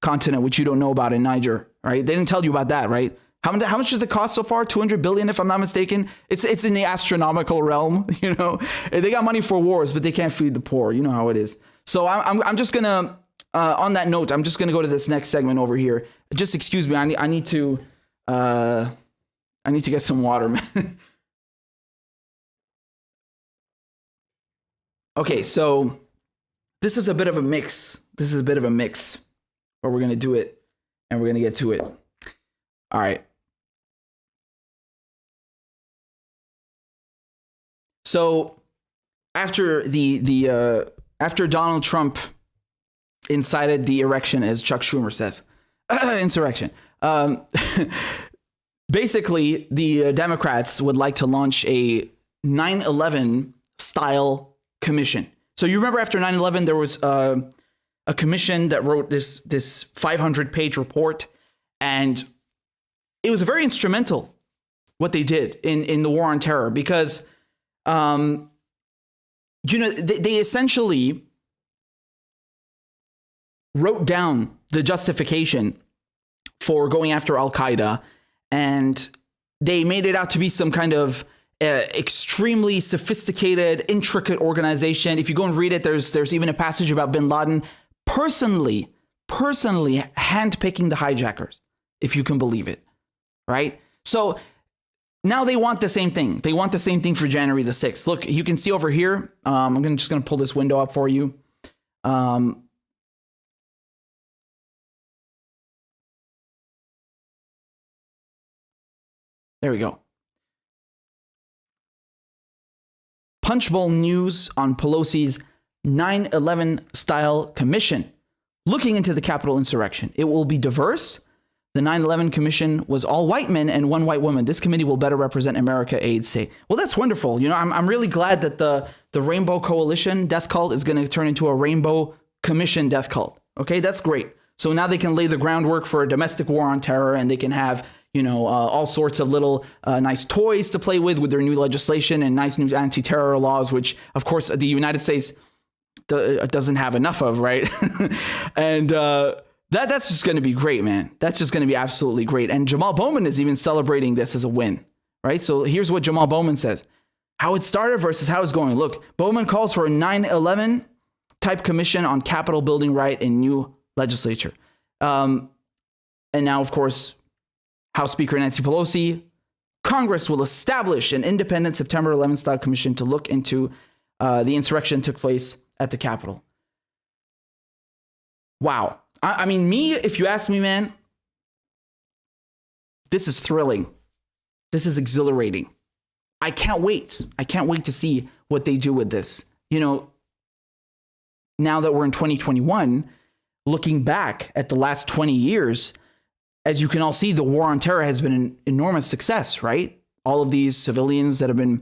continent, which you don't know about in Niger, right? They didn't tell you about that, right? How much does it cost so far? 200 billion, if I'm not mistaken. It's in the astronomical realm, They got money for wars, but they can't feed the poor. You know how it is. So I'm just gonna on that note, I'm just gonna go to this next segment over here. Just excuse me. I need to get some water, man. Okay, so this is a bit of a mix. But we're gonna do it, and we're gonna get to it. All right. So after after Donald Trump incited the erection, as Chuck Schumer says, insurrection. Basically, the Democrats would like to launch a 9/11 style commission. So you remember after 9/11, there was a commission that wrote this 500-page report, and it was very instrumental what they did in the war on terror, because they essentially wrote down the justification for going after Al-Qaeda, and they made it out to be some kind of extremely sophisticated, intricate organization. If you go and read it, there's even a passage about bin Laden personally handpicking the hijackers, if you can believe it, right? So now they want the same thing. They want the same thing for January the 6th. Look, you can see over here. I'm just gonna pull this window up for you. There we go. Punchbowl news on Pelosi's 9/11 style commission looking into the Capitol insurrection. It will be diverse. The 9/11 Commission was all white men and one white woman. This committee will better represent America, aides say. Well, that's wonderful. You know, I'm really glad that the Rainbow Coalition death cult is going to turn into a Rainbow Commission death cult. Okay, that's great. So now they can lay the groundwork for a domestic war on terror, and they can have, you know, all sorts of little nice toys to play with their new legislation and nice new anti-terror laws, which, of course, the United States doesn't have enough of, right? And that's just going to be great, man. That's just going to be absolutely great. And Jamal Bowman is even celebrating this as a win, right? So here's what Jamal Bowman says. How it started versus how it's going. Look, Bowman calls for a 9/11 type commission on Capitol building right in new legislature. And now, of course, House Speaker Nancy Pelosi, Congress will establish an independent September 11th style commission to look into the insurrection that took place at the Capitol. Wow. I mean, if you ask me, man, this is thrilling. This is exhilarating. I can't wait. I can't wait to see what they do with this. You know, now that we're in 2021, looking back at the last 20 years, as you can all see, the war on terror has been an enormous success, right? All of these civilians that have been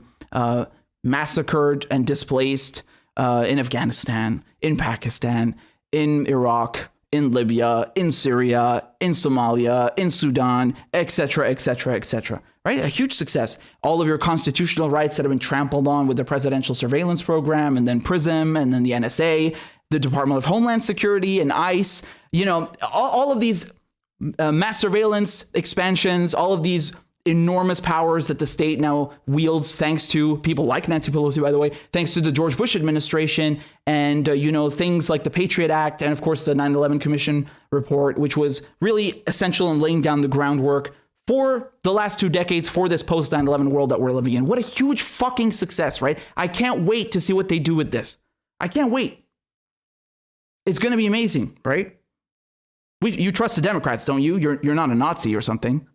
massacred and displaced in Afghanistan, in Pakistan, in Iraq, in Libya, in Syria, in Somalia, in Sudan, etc., etc., etc. Right? A huge success. All of your constitutional rights that have been trampled on with the presidential surveillance program, and then PRISM, and then the NSA, the Department of Homeland Security, and ICE. You know, all of these mass surveillance expansions, all of these enormous powers that the state now wields, thanks to people like Nancy Pelosi, by the way, thanks to the George Bush administration, and, you know, things like the Patriot Act, and of course the 9/11 Commission report, which was really essential in laying down the groundwork for the last 2 decades for this post 9/11 world that we're living in. What a huge fucking success, right? I can't wait to see what they do with this. I can't wait. It's going to be amazing, right? You trust the Democrats, don't you? You're not a Nazi or something.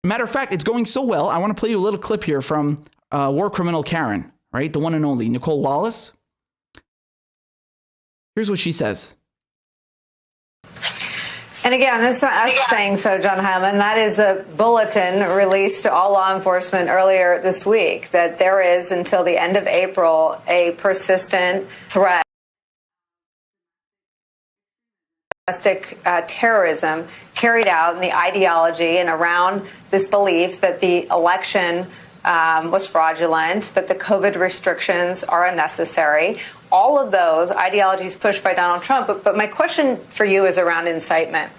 Matter of fact, it's going so well. I want to play you a little clip here from war criminal Karen, right? The one and only Nicole Wallace. Here's what she says. And again, this is not us saying so, John Hyman. That is a bulletin released to all law enforcement earlier this week, that there is, until the end of April, a persistent threat. Domestic terrorism carried out in the ideology and around this belief that the election was fraudulent, that the COVID restrictions are unnecessary. All of those ideologies pushed by Donald Trump. But my question for you is around incitement.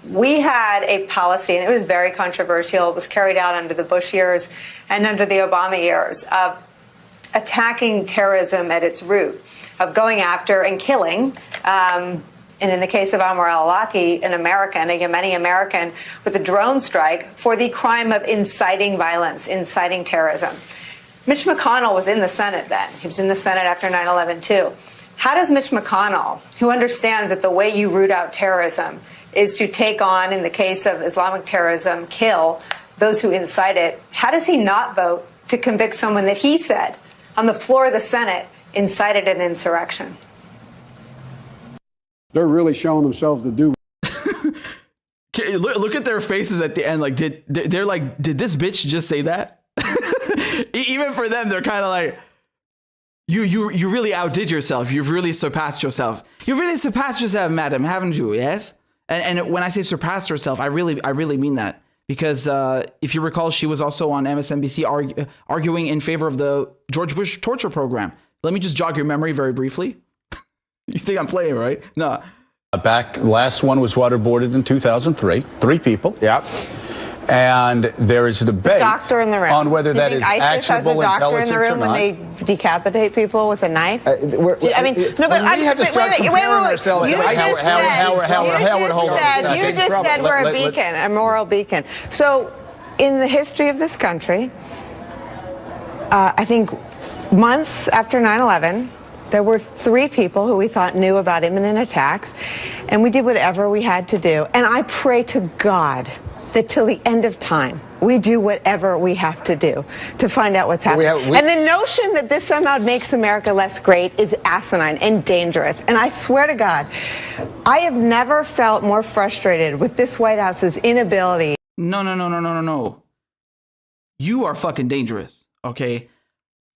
We had a policy, and it was very controversial. It was carried out under the Bush years and under the Obama years, of attacking terrorism at its root, of going after and killing and in the case of Amr al-Awlaki, an American, a Yemeni American, with a drone strike for the crime of inciting violence, inciting terrorism. Mitch McConnell was in the Senate then. He was in the Senate after 9/11 too. How does Mitch McConnell, who understands that the way you root out terrorism is to take on, in the case of Islamic terrorism, kill those who incite it, how does he not vote to convict someone that he said on the floor of the Senate incited an insurrection? They're really showing themselves to do. Look at their faces at the end. Like, did this bitch just say that? Even for them, they're kind of like, you really outdid yourself. You've really surpassed yourself. You've really surpassed yourself, madam, haven't you? Yes. And when I say surpassed herself, I really mean that, because if you recall, she was also on MSNBC arguing in favor of the George Bush torture program. Let me just jog your memory very briefly. You think I'm playing, right? No. Last one was waterboarded in 2003. 3 people. Yeah. And there is a debate Doctor in the room. on whether that is actionable intelligence or not. Doctor in the room when they decapitate people with a knife? We have to start comparing ourselves to Howard. You just said we're a beacon, a moral beacon. So, in the history of this country, I think months after 9/11. There were 3 people who we thought knew about imminent attacks, and we did whatever we had to do. And I pray to God that till the end of time, we do whatever we have to do to find out what's happening. And the notion that this somehow makes America less great is asinine and dangerous. And I swear to God, I have never felt more frustrated with this White House's inability. No. You are fucking dangerous, okay?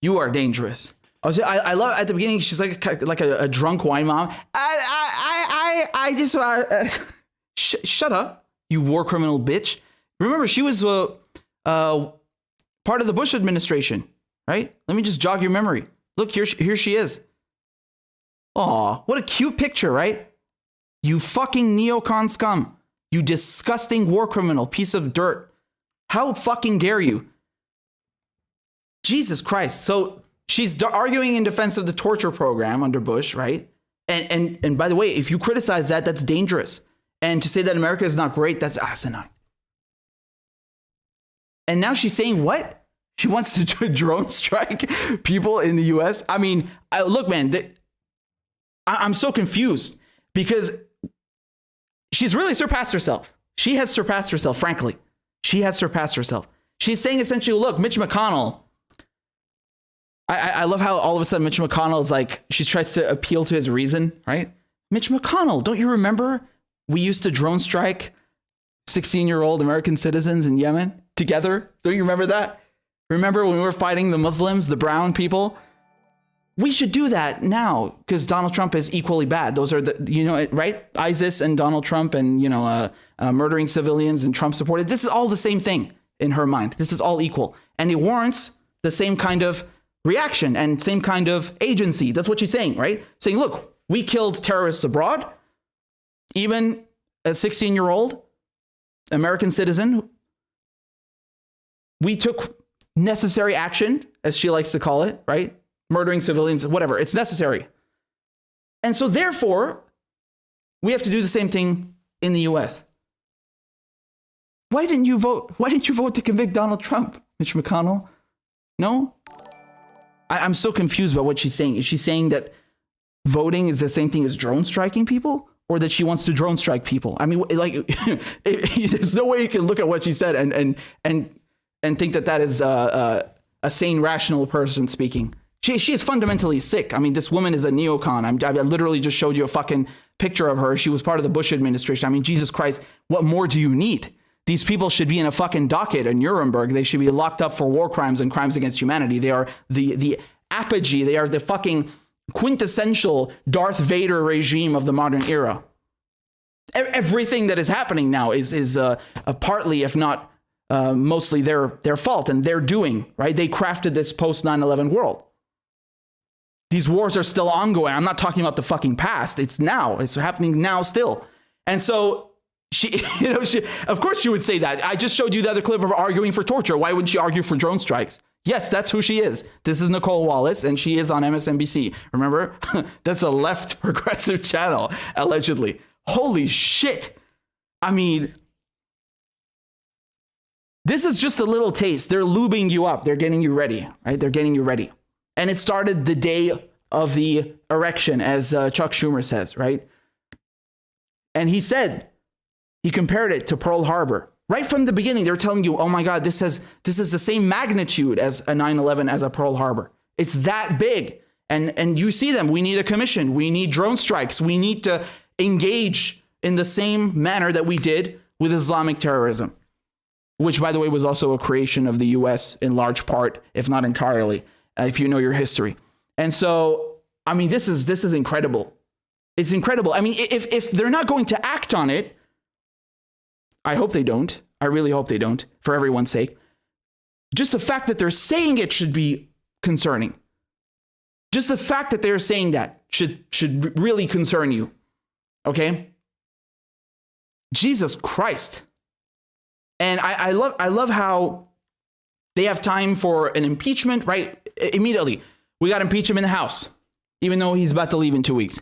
You are dangerous. I love at the beginning, she's like a drunk wine mom. I just shut up. You war criminal bitch. Remember, she was part of the Bush administration, right? Let me just jog your memory. Look, here she is. Aw, what a cute picture, right? You fucking neocon scum. You disgusting war criminal piece of dirt. How fucking dare you? Jesus Christ. So she's arguing in defense of the torture program under Bush, right? And by the way, if you criticize that, that's dangerous. And to say that America is not great, that's asinine. And now she's saying what? She wants to drone strike people in the US? I mean, look, man, I'm so confused because she's really surpassed herself. She has surpassed herself, frankly. She has surpassed herself. She's saying essentially, look, Mitch McConnell. I love how all of a sudden Mitch McConnell is like, she tries to appeal to his reason, right? Mitch McConnell, don't you remember? We used to drone strike 16-year-old American citizens in Yemen together. Don't you remember that? Remember when we were fighting the Muslims, the brown people? We should do that now because Donald Trump is equally bad. Those are the, right? ISIS and Donald Trump and, murdering civilians and Trump supported. This is all the same thing in her mind. This is all equal. And it warrants the same kind of reaction and same kind of agency. That's what she's saying, right? Saying, look, we killed terrorists abroad. Even a 16-year-old American citizen, we took necessary action, as she likes to call it, right? Murdering civilians, whatever. It's necessary. And so therefore, we have to do the same thing in the US. Why didn't you vote? Why didn't you vote to convict Donald Trump, Mitch McConnell? No? I'm so confused about what she's saying. Is she saying that voting is the same thing as drone striking people? Or that she wants to drone strike people? I mean, like, there's no way you can look at what she said and think that is a sane, rational person speaking. She is fundamentally sick. I mean, this woman is a neocon. I literally just showed you a fucking picture of her. She was part of the Bush administration. I mean, Jesus Christ, what more do you need? These people should be in a fucking docket in Nuremberg. They should be locked up for war crimes and crimes against humanity. They are the apogee. They are the fucking quintessential Darth Vader regime of the modern era. Everything that is happening now is partly, if not mostly, their fault and their doing, right? They crafted this post 9/11 world. These wars are still ongoing. I'm not talking about the fucking past. It's now. It's happening now still. And so she, of course she would say that. I just showed you the other clip of her arguing for torture. Why wouldn't she argue for drone strikes? Yes, that's who she is. This is Nicole Wallace, and she is on MSNBC. Remember? That's a left progressive channel, allegedly. Holy shit. I mean, this is just a little taste. They're lubing you up. They're getting you ready, right? They're getting you ready. And it started the day of the erection, as Chuck Schumer says, right? And he compared it to Pearl Harbor. Right from the beginning, they're telling you, oh my God, this is the same magnitude as a 9/11, as a Pearl Harbor. It's that big. And you see them. We need a commission. We need drone strikes. We need to engage in the same manner that we did with Islamic terrorism, which, by the way, was also a creation of the US in large part, if not entirely, if you know your history. And so, I mean, this is incredible. It's incredible. I mean, if they're not going to act on it, I hope they don't. I really hope they don't, for everyone's sake. Just the fact that they're saying it should be concerning. Just the fact that they're saying that should really concern you. Okay? Jesus Christ. And I love how they have time for an impeachment, right? Immediately. We got to impeach him in the House, even though he's about to leave in 2 weeks.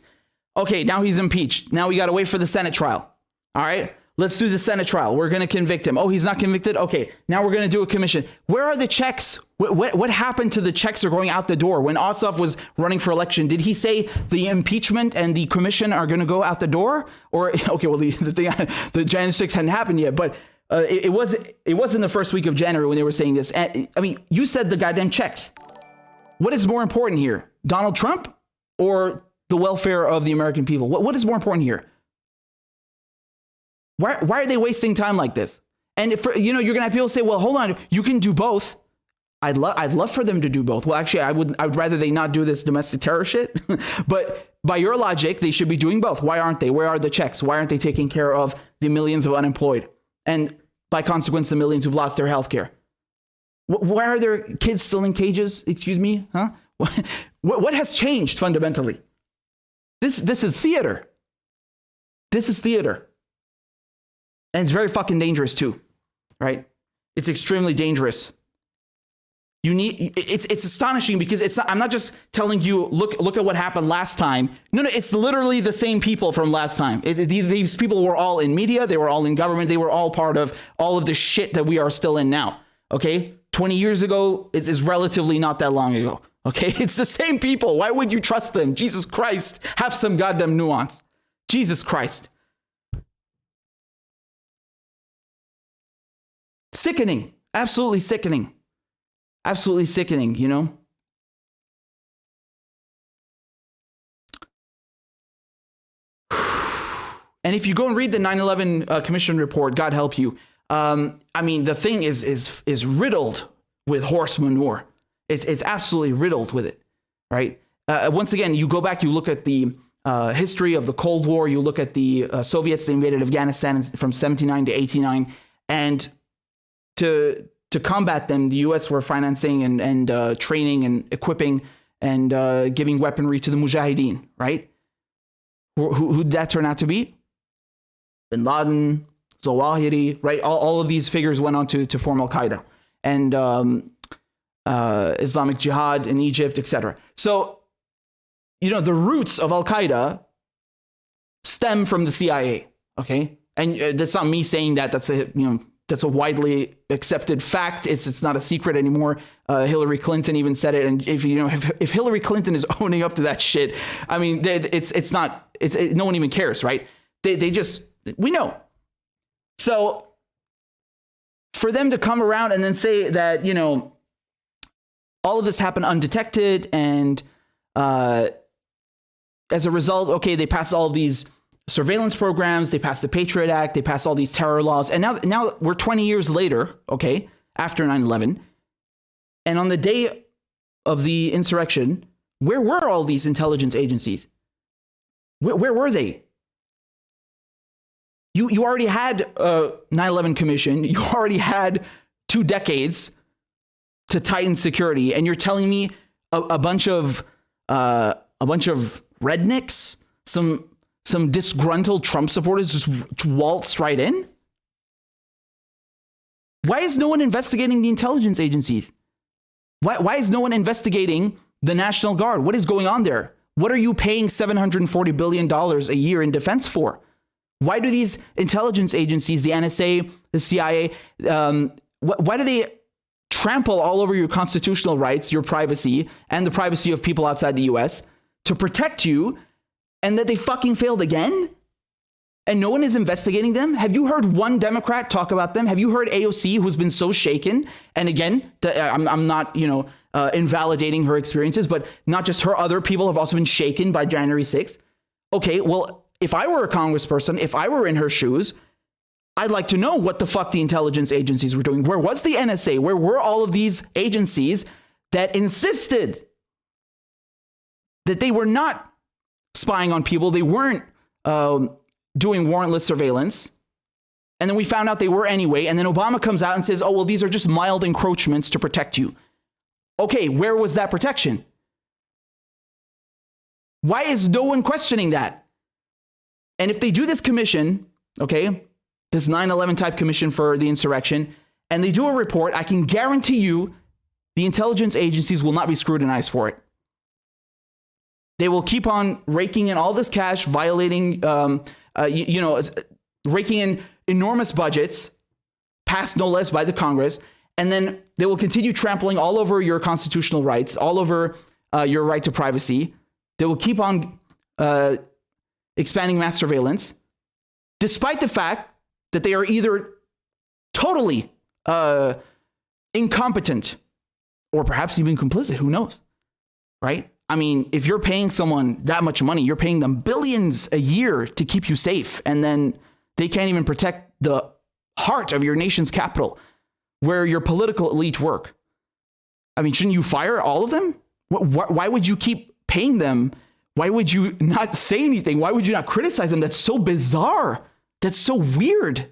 Okay, now he's impeached. Now we got to wait for the Senate trial. All right? Let's do the Senate trial. We're going to convict him. Oh, he's not convicted? Okay, now we're going to do a commission. Where are the checks? What happened to the checks that are going out the door? When Ossoff was running for election, did he say the impeachment and the commission are going to go out the door? Or, okay, well, the January 6th hadn't happened yet, but It was in the first week of January when they were saying this. And, I mean, you said the goddamn checks. What is more important here? Donald Trump or the welfare of the American people? What is more important here? Why are they wasting time like this? And if, you're going to have people say, well, hold on, you can do both. I'd love for them to do both. Well, actually, I would rather they not do this domestic terror shit. But by your logic, they should be doing both. Why aren't they? Where are the checks? Why aren't they taking care of the millions of unemployed? And by consequence, the millions who've lost their health care? Why are their kids still in cages? Excuse me? Huh? What has changed fundamentally? This is theater. This is theater. And it's very fucking dangerous too, right? It's extremely dangerous. It's astonishing because I'm not just telling you, look at what happened last time. No, it's literally the same people from last time. These people were all in media. They were all in government. They were all part of all of the shit that we are still in now. Okay. 20 years ago is relatively not that long ago. Okay. It's the same people. Why would you trust them? Jesus Christ. Have some goddamn nuance. Jesus Christ. Sickening. Absolutely sickening. Absolutely sickening, you know? And if you go and read the 9/11 Commission report, God help you. I mean, the thing is riddled with horse manure. It's absolutely riddled with it, right? Once again, you go back, you look at the history of the Cold War, you look at the Soviets that invaded Afghanistan from 79 to 89, and to combat them, the U.S. were financing and training and equipping and giving weaponry to the Mujahideen, right? Who did that turn out to be? Bin Laden, Zawahiri, right? All of these figures went on to form Al-Qaeda and Islamic Jihad in Egypt, etc. So, the roots of Al-Qaeda stem from the CIA, okay? And that's not me saying that. That's a widely accepted fact. It's not a secret anymore. Hillary Clinton even said it. And if Hillary Clinton is owning up to that shit, I mean, no one even cares, right? We know. So for them to come around and then say that, all of this happened undetected and as a result, okay, they passed all of these surveillance programs, they passed the Patriot Act, they passed all these terror laws, and now we're 20 years later, okay, after 9/11, and on the day of the insurrection, where were all these intelligence agencies? Where were they? You already had a 9/11 commission, you already had 2 decades to tighten security, and you're telling me a bunch of rednecks, some disgruntled Trump supporters just waltzed right in? Why is no one investigating the intelligence agencies? Why is no one investigating the National Guard? What is going on there? What are you paying $740 billion a year in defense for? Why do these intelligence agencies, the NSA, the CIA, why do they trample all over your constitutional rights, your privacy, and the privacy of people outside the US to protect you? And that they fucking failed again? And no one is investigating them? Have you heard one Democrat talk about them? Have you heard AOC, who's been so shaken? And again, I'm not, invalidating her experiences, but not just her, other people have also been shaken by January 6th. Okay, well, if I were a congressperson, if I were in her shoes, I'd like to know what the fuck the intelligence agencies were doing. Where was the NSA? Where were all of these agencies that insisted that they were not spying on people? They weren't doing warrantless surveillance. And then we found out they were anyway. And then Obama comes out and says, oh, well, these are just mild encroachments to protect you. Okay, where was that protection? Why is no one questioning that? And if they do this commission, okay, this 9/11 type commission for the insurrection, and they do a report, I can guarantee you the intelligence agencies will not be scrutinized for it. They will keep on raking in all this cash, violating, raking in enormous budgets, passed no less by the Congress, and then they will continue trampling all over your constitutional rights, all over your right to privacy. They will keep on expanding mass surveillance, despite the fact that they are either totally incompetent, or perhaps even complicit. Who knows, right? I mean, if you're paying someone that much money, you're paying them billions a year to keep you safe, and then they can't even protect the heart of your nation's capital, where your political elite work. I mean, shouldn't you fire all of them? Why would you keep paying them? Why would you not say anything? Why would you not criticize them? That's so bizarre. That's so weird.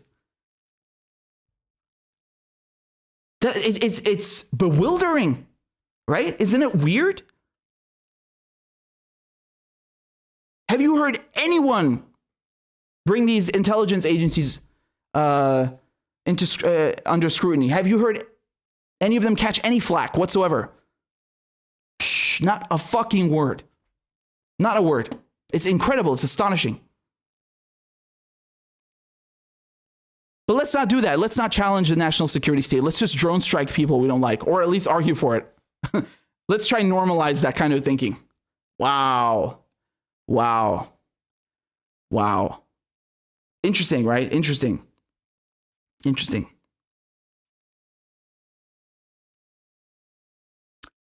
It's bewildering, right? Isn't it weird? Have you heard anyone bring these intelligence agencies under scrutiny? Have you heard any of them catch any flack whatsoever? Psh, not a fucking word. Not a word. It's incredible. It's astonishing. But let's not do that. Let's not challenge the national security state. Let's just drone strike people we don't like, or at least argue for it. Let's try and normalize that kind of thinking. Wow. Wow. Wow. Interesting, right? Interesting.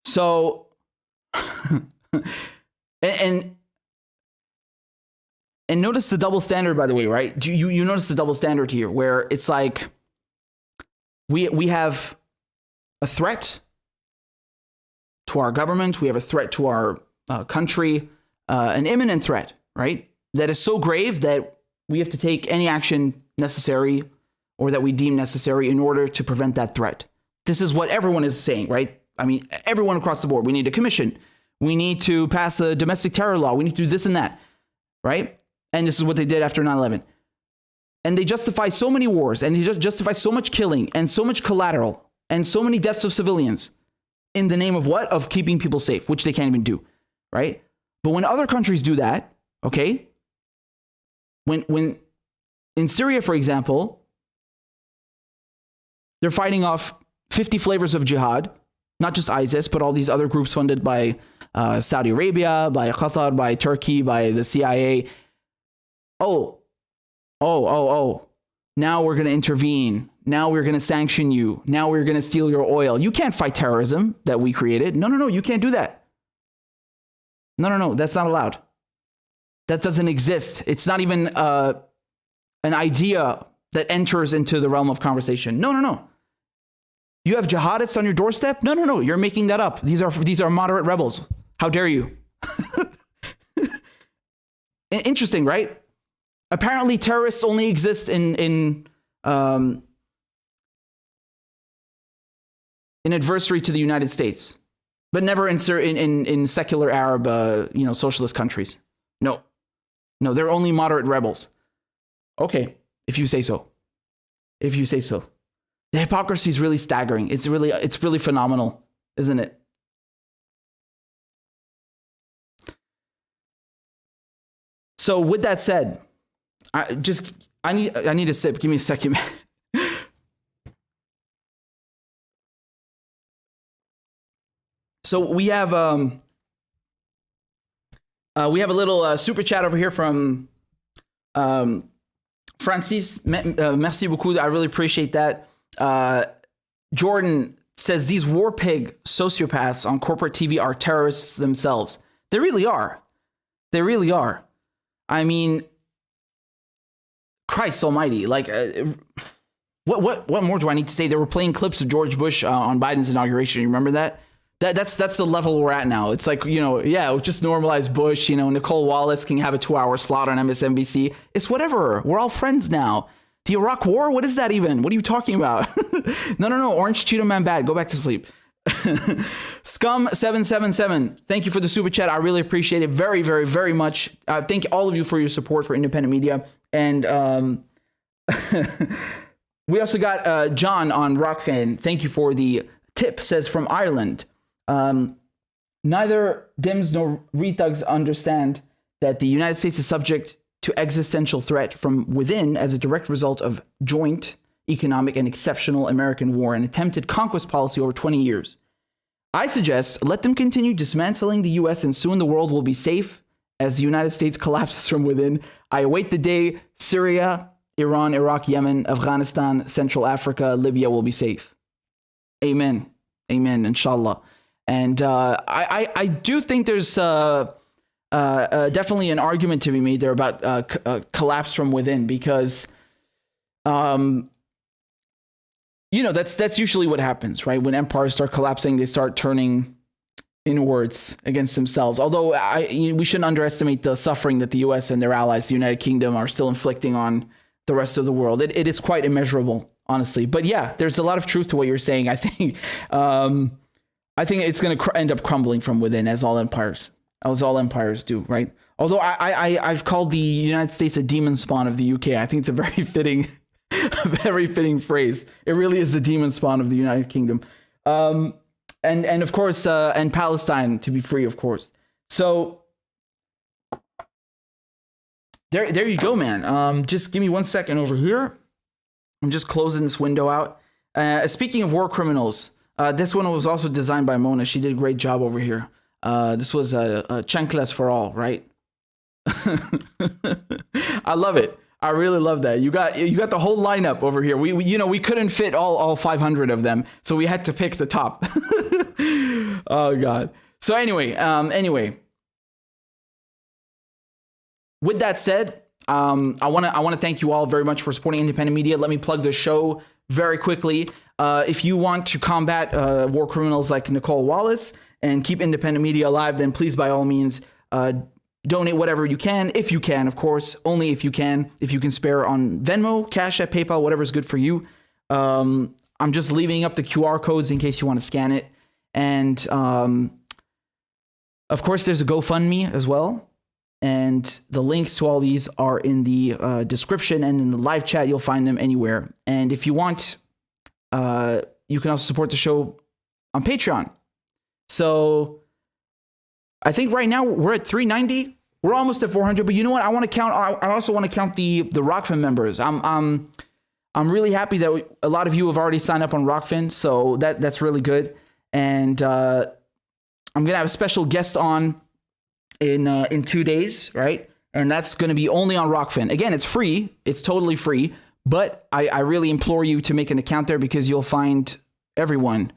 So, and notice the double standard, by the way, right? You notice the double standard here, where it's like we have a threat to our government, we have a threat to our country, an imminent threat, right? That is so grave that we have to take any action necessary or that we deem necessary in order to prevent that threat. This is what everyone is saying, right? I mean, everyone across the board. We need a commission. We need to pass a domestic terror law. We need to do this and that, right? And this is what they did after 9/11. And they justify so many wars, and they just justify so much killing and so much collateral and so many deaths of civilians in the name of what? Of keeping people safe, which they can't even do, right? But when other countries do that, okay, when in Syria, for example, they're fighting off 50 flavors of jihad, not just ISIS, but all these other groups funded by Saudi Arabia, by Qatar, by Turkey, by the CIA. Oh. Now we're going to intervene. Now we're going to sanction you. Now we're going to steal your oil. You can't fight terrorism that we created. No, you can't do that. No, that's not allowed. That doesn't exist. It's not even an idea that enters into the realm of conversation. No. You have jihadists on your doorstep? No, you're making that up. These are moderate rebels. How dare you? Interesting, right? Apparently terrorists only exist in adversary to the United States, but never in secular Arab socialist countries. No, they're only moderate rebels. Okay, if you say so. The hypocrisy is really staggering. It's really phenomenal, isn't it? So with that said, I need a sip. Give me a second. So we have a little super chat over here from Francis. Merci beaucoup. I really appreciate that. Jordan says these war pig sociopaths on corporate TV are terrorists themselves. They really are. I mean, Christ almighty. Like, what more do I need to say? They were playing clips of George Bush on Biden's inauguration. You remember that? That's the level we're at now. It's like, just normalize Bush. Nicole Wallace can have a 2-hour slot on MSNBC. It's whatever. We're all friends now. The Iraq War? What is that even? What are you talking about? No. Orange Cheeto Man bad. Go back to sleep. Scum777. Thank you for the super chat. I really appreciate it very, very, very much. Thank all of you for your support for independent media. And we also got John on Rockfan. Thank you for the tip. Says from Ireland. Neither Dims nor rethugs understand that the United States is subject to existential threat from within as a direct result of joint economic and exceptional American war and attempted conquest policy over 20 years. I suggest let them continue dismantling the U.S. and soon the world will be safe as the United States collapses from within. I await the day Syria Iran, Iraq, Yemen, Afghanistan, Central Africa, Libya will be safe. Amen. Amen. Inshallah. And I do think there's definitely an argument to be made there about collapse from within, because that's usually what happens, right? When empires start collapsing, they start turning inwards against themselves. Although we shouldn't underestimate the suffering that the U.S. and their allies, the United Kingdom, are still inflicting on the rest of the world. It is quite immeasurable, honestly. But yeah, there's a lot of truth to what you're saying. I think it's going to end up crumbling from within, as all empires do, right? Although I've called the United States a demon spawn of the UK. I think it's a very fitting phrase. It really is the demon spawn of the United Kingdom. And of course, and Palestine to be free, of course. So there you go, man. Just give me 1 second over here. I'm just closing this window out. Speaking of war criminals, this one was also designed by Mona. She did a great job over here. This was a chanclas for all, right? I love it. I really love that. You got the whole lineup over here. We couldn't fit all 500 of them, so we had to pick the top. Oh God. So anyway. With that said, I want to thank you all very much for supporting independent media. Let me plug the show very quickly. If you want to combat war criminals like Nicole Wallace and keep independent media alive, then please, by all means, donate whatever you can, if you can, of course, only if you can spare on Venmo, CashApp, PayPal, whatever's good for you. I'm just leaving up the QR codes in case you want to scan it. And of course, there's a GoFundMe as well. And the links to all these are in the description and in the live chat. You'll find them anywhere. And if you want, you can also support the show on Patreon. So I think right now we're at 390. We're almost at 400. But you know what? I also want to count the Rockfin members. I'm really happy that a lot of you have already signed up on Rockfin. So that's really good. And I'm gonna have a special guest on in 2 days, right? And that's going to be only on Rockfin. Again, it's free. It's totally free. But I really implore you to make an account there, because you'll find everyone.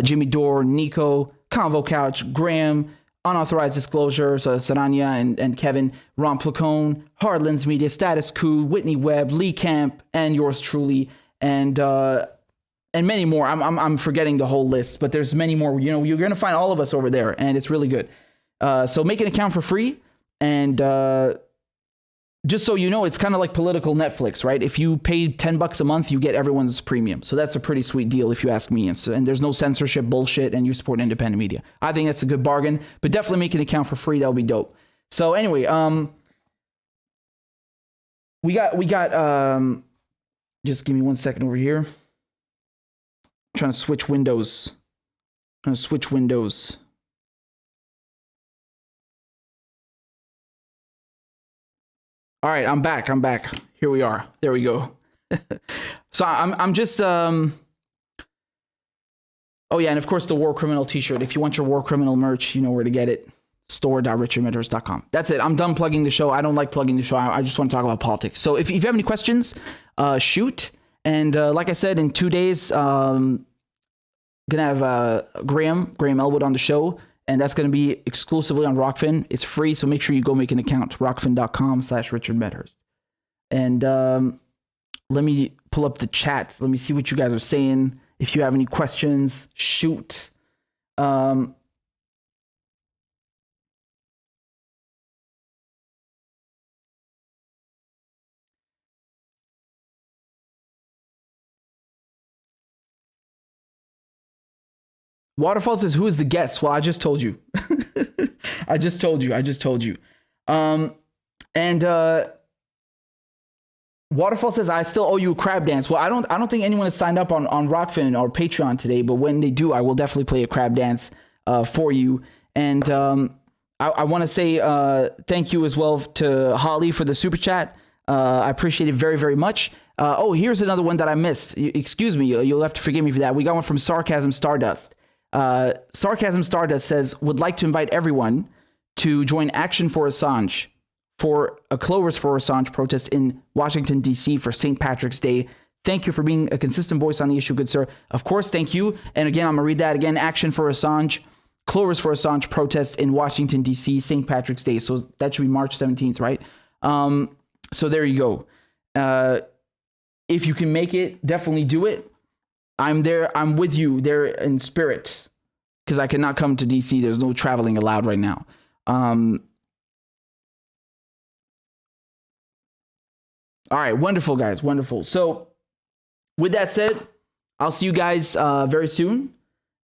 Jimmy Dore, Nico, Convo Couch, Graham, Unauthorized Disclosure, so that's Saranya and Kevin, Ron Placone, Hardlands Media, Status Coup, Whitney Webb, Lee Camp, and yours truly, and many more. I'm forgetting the whole list, but there's many more. You're going to find all of us over there, and it's really good. So make an account for free, and just so you know, it's kind of like political Netflix, right? If you pay $10 a month, you get everyone's premium. So that's a pretty sweet deal if you ask me. And there's no censorship bullshit, and you support independent media. I think that's a good bargain, but definitely make an account for free. That would be dope. So anyway, we got just give me 1 second over here. I'm trying to switch windows. All right, I'm back. Here we are. There we go. So I'm just oh yeah, and of course the War Criminal t-shirt. If you want your War Criminal merch, you know where to get it. store.richardmedhurst.com. That's it. I'm done plugging the show. I don't like plugging the show. I just want to talk about politics. So if you have any questions, shoot. And like I said, in 2 days, gonna have Graham Elwood on the show. And that's going to be exclusively on Rockfin. It's free, so make sure you go make an account, rockfin.com/RichardMedhurst. And let me pull up the chat. Let me see what you guys are saying. If you have any questions, shoot. Waterfall says, who is the guest? Well, I just told you. I just told you. And Waterfall says, I still owe you a crab dance. Well, I don't think anyone has signed up on Rockfin or Patreon today, but when they do, I will definitely play a crab dance for you. And I want to say thank you as well to Holly for the super chat. I appreciate it very, very much. Oh, here's another one that I missed. Excuse me. You'll have to forgive me for that. We got one from Sarcasm Stardust. Sarcasm Stardust says, would like to invite everyone to join Action for Assange for a Clovers for Assange protest in Washington, D.C. for St. Patrick's Day. Thank you for being a consistent voice on the issue, good sir. Of course, thank you. And again, I'm going to read that again. Action for Assange. Clovers for Assange protest in Washington, D.C. St. Patrick's Day. So that should be March 17th, right? So there you go. If you can make it, definitely do it. I'm there. I'm with you there in spirit because I cannot come to DC. There's no traveling allowed right now. All right. Wonderful, guys. Wonderful. So with that said, I'll see you guys very soon.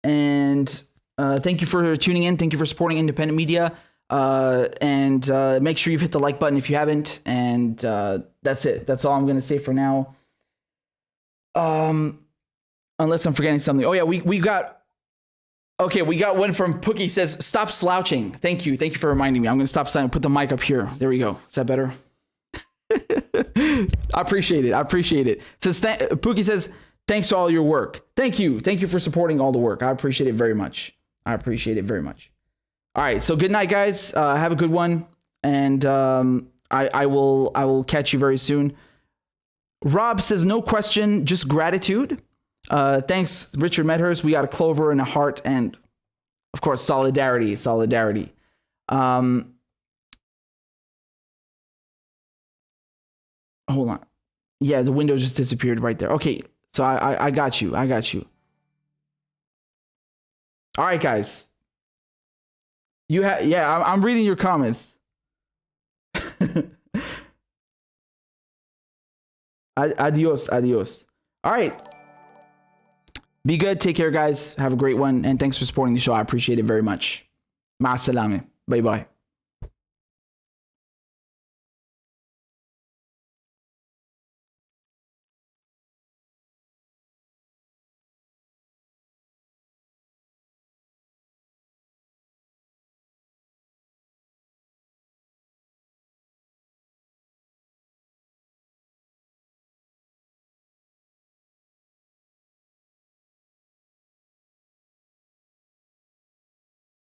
And thank you for tuning in. Thank you for supporting independent media. And make sure you've hit the like button if you haven't. And that's it. That's all I'm going to say for now. Unless I'm forgetting something. Oh yeah, we got one from Pookie says, stop slouching. Thank you for reminding me. I'm gonna stop slouching. Put the mic up here. There we go. Is that better? I appreciate it. Says Pookie says, thanks for all your work. Thank you for supporting all the work. I appreciate it very much. All right, so good night, guys. Have a good one, and I will catch you very soon. Rob says, no question, just gratitude. Thanks, Richard Medhurst. We got a clover and a heart, and of course, solidarity. Hold on. Yeah, the window just disappeared right there. Okay, so I got you. All right, guys. I'm reading your comments. Adios. All right. Be good. Take care, guys. Have a great one. And thanks for supporting the show. I appreciate it very much. Ma salame. Bye-bye.